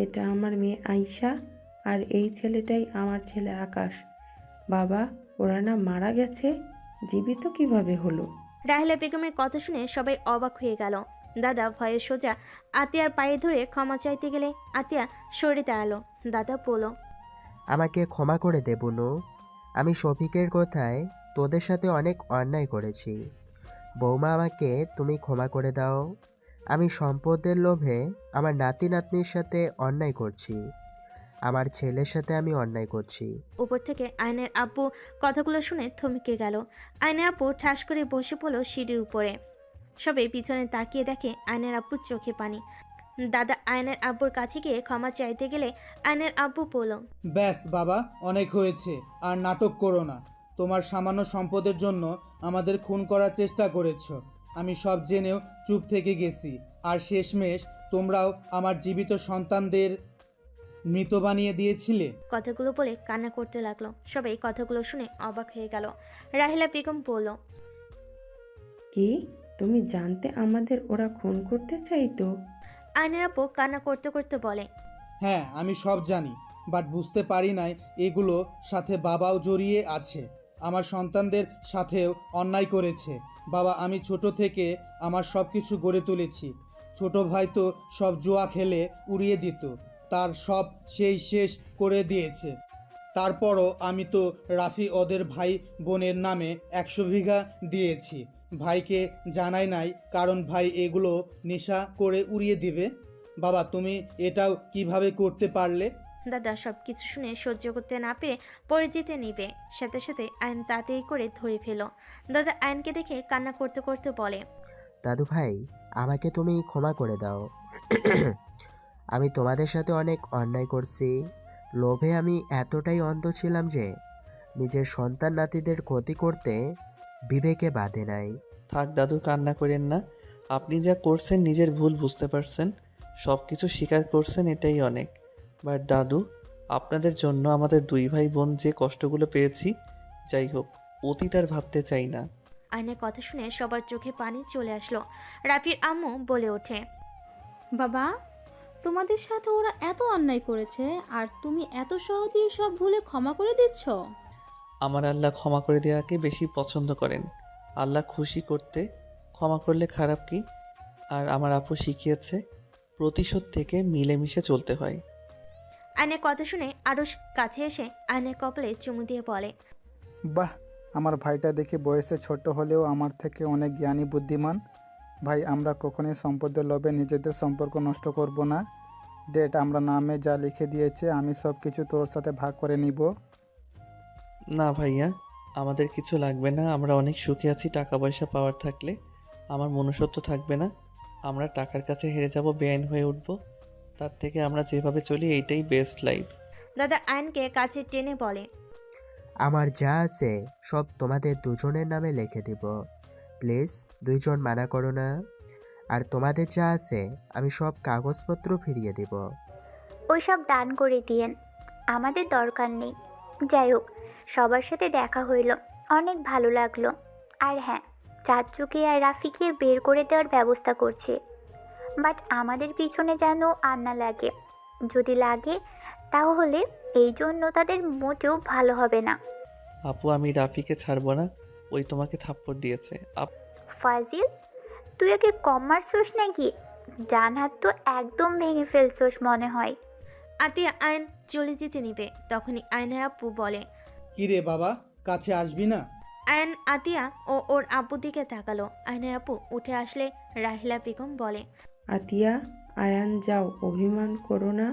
এটা আমার মেয়ে আয়শা, আর এই ছেলেটাই আমার ছেলে আকাশ। বাবা, ওরা না মারা গেছে, জীবিত কিভাবে হলো? রাহেলা বেগমের কথা শুনে সবাই অবাক হয়ে গেল। দাদা ভয়ে সোজা আতিয়ার পায়ে ধরে ক্ষমা চাইতে গেলে আতিয়া সরে দাঁড়ালো। দাদা বলল, আমাকে ক্ষমা করে দে বুনু। আমি শফিকের কথায় তোদের সাথে অনেক অন্যায় করেছি। বৌমা, আমাকে তুমি ক্ষমা করে দাও। আমি সম্পদের লোভে আমার নাতি নাতনির সাথে অন্যায় করছি। আমার ছেলের সাথে আমি অন্যায় করছি। উপর থেকে আয়নের আব্বু কথাগুলো শুনে থমকে গেল। আয়নের আব্বু ঠাস করে বসে পড়ল সিঁড়ির উপরে। সবাই পিছনে তাকিয়ে দেখে আয়নের আব্বুর চোখে পানি। দাদা আয়নের আব্বুর কাছে গিয়ে ক্ষমা চাইতে গেলে আয়নের আব্বু বলল, ব্যাস বাবা, অনেক হয়েছে, আর নাটক করো না। তোমার সামান্য সম্পদের জন্য আমাদের খুন করার চেষ্টা করেছো। আমি সব জেনেও চুপ থেকে গেছি, আর শেষমেশ তোমরাও আমার জীবিত সন্তানদের মৃত বানিয়ে দিয়েছিলে। কথাগুলো বলে কান্না করতে লাগলো। সবাই কথাগুলো শুনে অবাক হয়ে গেল। রাহেলা বেগম বলল, কি তুমি জানতে আমাদের ওরা খুন করতে চাইতো? আয়নের আব্বু কান্না করতে করতে বলে, হ্যাঁ, আমি সব জানি, বাট বুঝতে পারি নাই এগুলো সাথে বাবাও জড়িয়ে আছে। আমার সন্তানদের সাথেও অন্যায় করেছে। বাবা, আমি ছোট থেকে আমার সব কিছু গড়ে তুলেছি। ছোট ভাই তো সব জুয়া খেলে উড়িয়ে দিত, তার সব সেই শেষ করে দিয়েছে। তারপরও আমি তো রাফি ওদের ভাই বোনের নামে 100 বিঘা দিয়েছি। ভাইকে জানাই নাই, কারণ ভাই এগুলো নেশা করে উড়িয়ে দিবে। বাবা, তুমি এটাও কিভাবে করতে পারলে? দাদা সব কিছু শুনে সহ্য করতে না পেরে পড়ে যেতে নিবে, সাথে সাথে আয়ন তাড়াতাড়ি করে ধরে ফেলো। দাদা আয়নকে দেখে কান্না করতে করতে বলে, দাদু ভাই, আমাকে তুমি ক্ষমা করে দাও। আমি তোমাদের সাথে অনেক অন্যায় করছি। লোভে আমি এতটাই অন্ধ ছিলাম যে নিজের সন্তান নাতিদের ক্ষতি করতে বিবেকে বাধে নাই। থাক দাদু, কান্না করেন না। আপনি যা করছেন নিজের ভুল বুঝতে পারছেন, সব কিছু স্বীকার করছেন, এটাই অনেক। বাট দাদু, আপনাদের জন্য আমাদের 2 ভাই বোন যে কষ্টগুলো পেয়েছি, যাই হোক, অতীত আর ভাবতে চাই না। আয়নের কথা শুনে সবার চোখে পানি চলে আসলো। রাফির আম্মু বলে ওঠে, বাবা, তোমাদের সাথে ওরা এত অন্যায় করেছে আর তুমি এত সহজেই সব ভুলে ক্ষমা করে দিচ্ছ? আমার আল্লাহ ক্ষমা করে দেওয়াকে বেশি পছন্দ করেন। আল্লাহ খুশি করতে ক্ষমা করলে খারাপ কি? আর আমার আপু শিখিয়েছে প্রতিশোধ থেকে মিলেমিশে চলতে হয়। আয়নের কথা শুনে আরুষ কাছে এসে আয়নের কপালে চুমু দিয়ে বলে, বাহ, আমার ভাইটা দেখে বয়সে ছোট হলেও আমার থেকে অনেক জ্ঞানী বুদ্ধিমান। ভাই, আমরা কখনোই সম্পদের লোভে নিজেদের সম্পর্ক নষ্ট করব না। ডেট, আমরা নামে যা লিখে দিয়েছে আমি সব কিছু তোর সাথে ভাগ করে নিব। না ভাইয়া, আমাদের কিছু লাগবে না। আমরা অনেক সুখে আছি। টাকা পয়সা পাওয়ার থাকলে আমার মনুষ্যত্ব থাকবে না। আমরা টাকার কাছে হেরে যাব, বেআইন হয়ে উঠব। তার থেকে আমরা যেভাবে চলি এইটাই বেস্ট লাইফ। দাদা আয়নকে কাছে টেনে বলে, আমার যা আছে সব তোমাদের দুজনের নামে লিখে দিব। প্লিজ, 2 জন মানা করো না। আর তোমাদের যা আছে আমি সব কাগজপত্র ফিরিয়ে দিব। ওইসব দান করে দিয়েন, আমাদের দরকার নেই। যাই হোক, সবার সাথে দেখা হইল, অনেক ভালো লাগলো। আর হ্যাঁ, চাচুকে আর রাফিকে বের করে দেওয়ার ব্যবস্থা করছি। বাট আমাদের পিছনে যেন আর না লাগে। যদি লাগে তাহলে এই জন্য তাদের মোটেও ভালো হবে না। আপু, আমি রাফিকে ছাড়বো না। ওই তোমাকে থাপ্পড় দিয়েছে। ফাজিল, তুই ওকে কম মারছোস নাকি? ডান হাত তো একদম ভেঙে ফেলছোস মনে হয়। আতিয়া আয়ন চলে যেতে নিবে, তখনই আয়নের আব্বু বলে, কি রে বাবা, কাছে আসবি না? আয়ন আতিয়া ও ওর আব্বুর দিকে তাকালো। আয়নের আব্বু উঠে আসলে রাহিলা বেগম বলে, আতিয়া, আয়ান যাও, অভিমান করো না।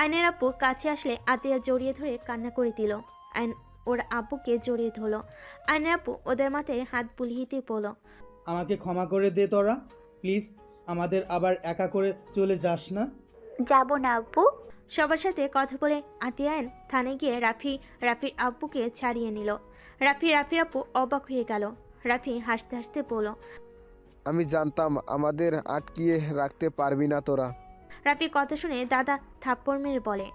আয়নের আব্বু কাছে আসলে আতিয়া জড়িয়ে ধরে কান্না করে দিল। আয়ন ওর আব্বুকে জড়িয়ে ধরলো। আয়নের আব্বু ওদের মাথায় হাত বুলিয়ে দিয়ে বলল, আমাকে ক্ষমা করে দে তোরা, প্লিজ। আমাদের আবার একা করে চলে যাস না। যাব না আব্বু। সবার সাথে কথা বলে আতিয়া আয়ন থানায় গিয়ে রাফির আব্বুকে ছাড়িয়ে নিল। রাফির আব্বু অবাক হয়ে গেল। রাফি হাসতে হাসতে বলল, আমি জানতাম আমাদের আটকিয়ে রাখতে পারবি না তোরা। রাফি কথা শুনে দাদা থাপ্পড় মেরে বলে,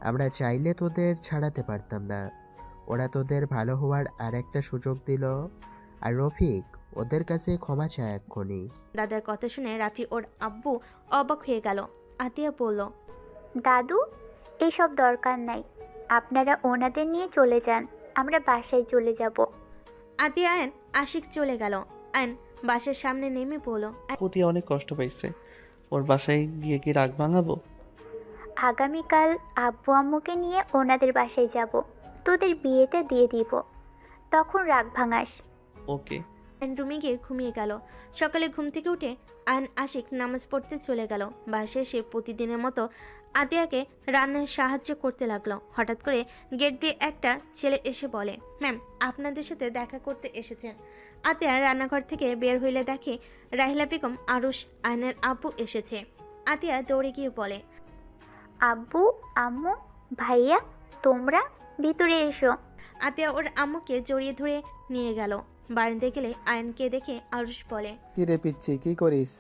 আমরা চাইলে তোদের ছাড়াতে পারতাম না। ওরা তোদের ভালো হওয়ার আর একটা সুযোগ দিল। আর রফিক, ওদের কাছে ক্ষমা চায় এক্ষুনি। দাদার কথা শুনে রাফি ওর আব্বু অবাক হয়ে গেল। আতিয়া বলল, দাদু, এইসব দরকার নাই। আপনারা ওনাদের নিয়ে চলে যান, আমরা বাসায় চলে যাব। আতিয়া আয়ন আশিক চলে গেল। আয়ন বাসার সামনে নেমে পড়ল। প্রতি অনেক কষ্ট পাইছে, ওর বাসায় গিয়ে কি রাগ ভাঙাবো? আগামীকাল আব্বু আম্মুকে নিয়ে ওনাদের বাসায় যাব, তোদের বিয়েটা দিয়ে দিব, তখন রাগ ভাঙাস। ওকে। আয়ন রুমে গিয়ে ঘুমিয়ে গেল। সকালে ঘুম থেকে উঠে আয়ন আশিক নামাজ পড়তে চলে গেল। বাসায় সে প্রতিদিনের মতো আতিয়াকে রান্নায় সাহায্য করতে লাগলো। হঠাৎ করে গেট দিয়ে একটা ছেলে এসে বলে, ম্যাম আপনাদের সাথে দেখা করতে এসেছেন। আতিয়া রান্নাঘর থেকে বের হইলে দেখে রাহিলা বেগম আরুষ আয়নের আব্বু এসেছে। আতিয়া দৌড়ে গিয়ে বলে, আব্বু আম্মু ভাইয়া তোমরা ভিতরে এসো। আতিয়া ওর আম্মুকে জড়িয়ে ধরে নিয়ে গেল। বারান্দায় গেলে আয়নকে দেখে আরুষ বলে, কি রে পিচ্ছি, কি করিস?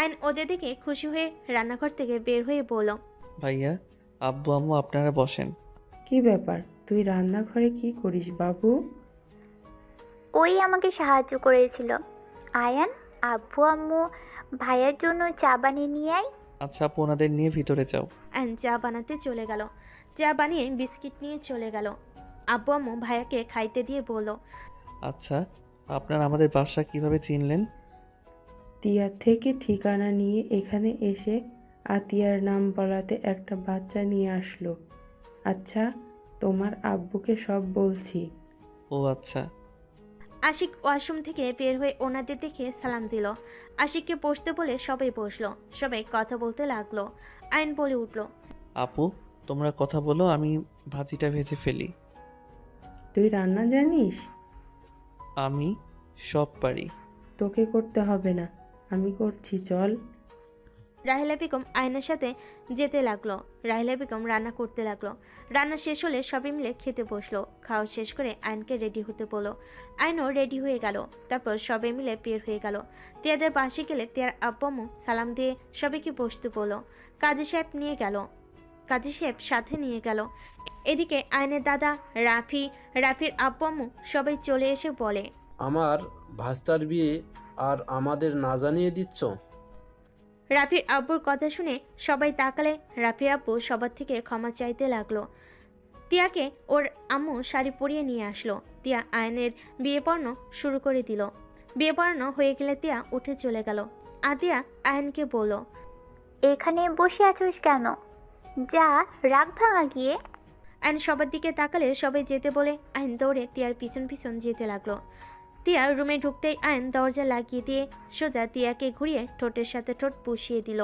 আয়ন ওদের দেখে খুশি হয়ে রান্নাঘর থেকে বের হয়ে বলল, ভাইয়া আব্বু আম্মু আপনারা বসেন। কি ব্যাপার, তুই রান্নাঘরে কি করিস বাবু? ওই আমাকে সাহায্য করেছিল। আয়ান আব্বু আম্মু ভাইয়ার জন্য চা বানিয়ে নিয়ে আয়। আচ্ছা আপু ওনাদের নিয়ে ভিতরে যাও। আয়ন চা বানাতে চলে গেল। চা বানিয়ে বিস্কিট নিয়ে চলে গেল। আব্বু আম্মু ভাইয়াকে খাইতে দিয়ে বলল, আচ্ছা আপনারা আমাদের বাসা কিভাবে চিনলেন? তিয়া থেকে ঠিকানা নিয়ে এখানে এসে আতিয়ার নাম বলাতে একটা বাচ্চা নিয়ে আসলো। আচ্ছা তোমার আব্বুকে সব বলছি। ও আচ্ছা। আশিক ওয়াশরুম থেকে বের হয়ে ওনাদের দেখে সালাম দিল। আশিককে বসতে বলে সবাই বসলো। সবাই কথা বলতে লাগলো। আয়ন বলে উঠল, আপু তোমরা কথা বলো, আমি ভাজিটা ভেজে ফেলি। তুই রান্না জানিস? আমি সব পারি। তোকে করতে হবে না, আমি করছি, চল। রাহিলা বেগম আয়নের সাথে যেতে লাগলো। রাহিলা বেগম রান্না করতে লাগলো। রান্না শেষ হলে সবাই মিলে খেতে বসলো। খাওয়া শেষ করে আয়নকে রেডি হতে বললো। আয়নও রেডি হয়ে গেল। তারপর সবাই মিলে বের হয়ে গেল। তিয়াদের পাশে গেলে তিয়ার আব্বু আম্মু সালাম দিয়ে সবাইকে বসতে বললো। কাজী সাহেব সাথে নিয়ে গেল। এদিকে আয়নের দাদা রাফির আব্বু আম্মু সবাই চলে এসে বলে, আমার ভাস্তার বিয়ে আর আমাদের না জানিয়ে দিচ্ছ? রাফির আব্বুর কথা শুনে সবাই তাকালে। রাফির আব্বু সবার থেকে ক্ষমা চাইতে লাগলো। তিয়াকে ওর আম্মু শাড়ি পরিয়ে নিয়ে আসলো। তিয়া আয়নের বিয়ে পড়ানো শুরু করে দিল। বিয়ে পড়ানো হয়ে গেলে তিয়া উঠে চলে গেল। আতিয়া আয়নকে বলল, এখানে বসে আছোস কেন? যা রাগ ভাঙা গিয়ে। আয়ন সবার দিকে তাকালে সবাই যেতে বলে আয়ন দৌড়ে তিয়ার পিছন পিছন যেতে লাগলো। তিয়া রুমে ঢুকতেই আয়ন দরজা লাগিয়ে দিয়ে সোজা তিয়াকে ঘুরিয়ে ঠোঁটের সাথে ঠোঁট পুষিয়ে দিল।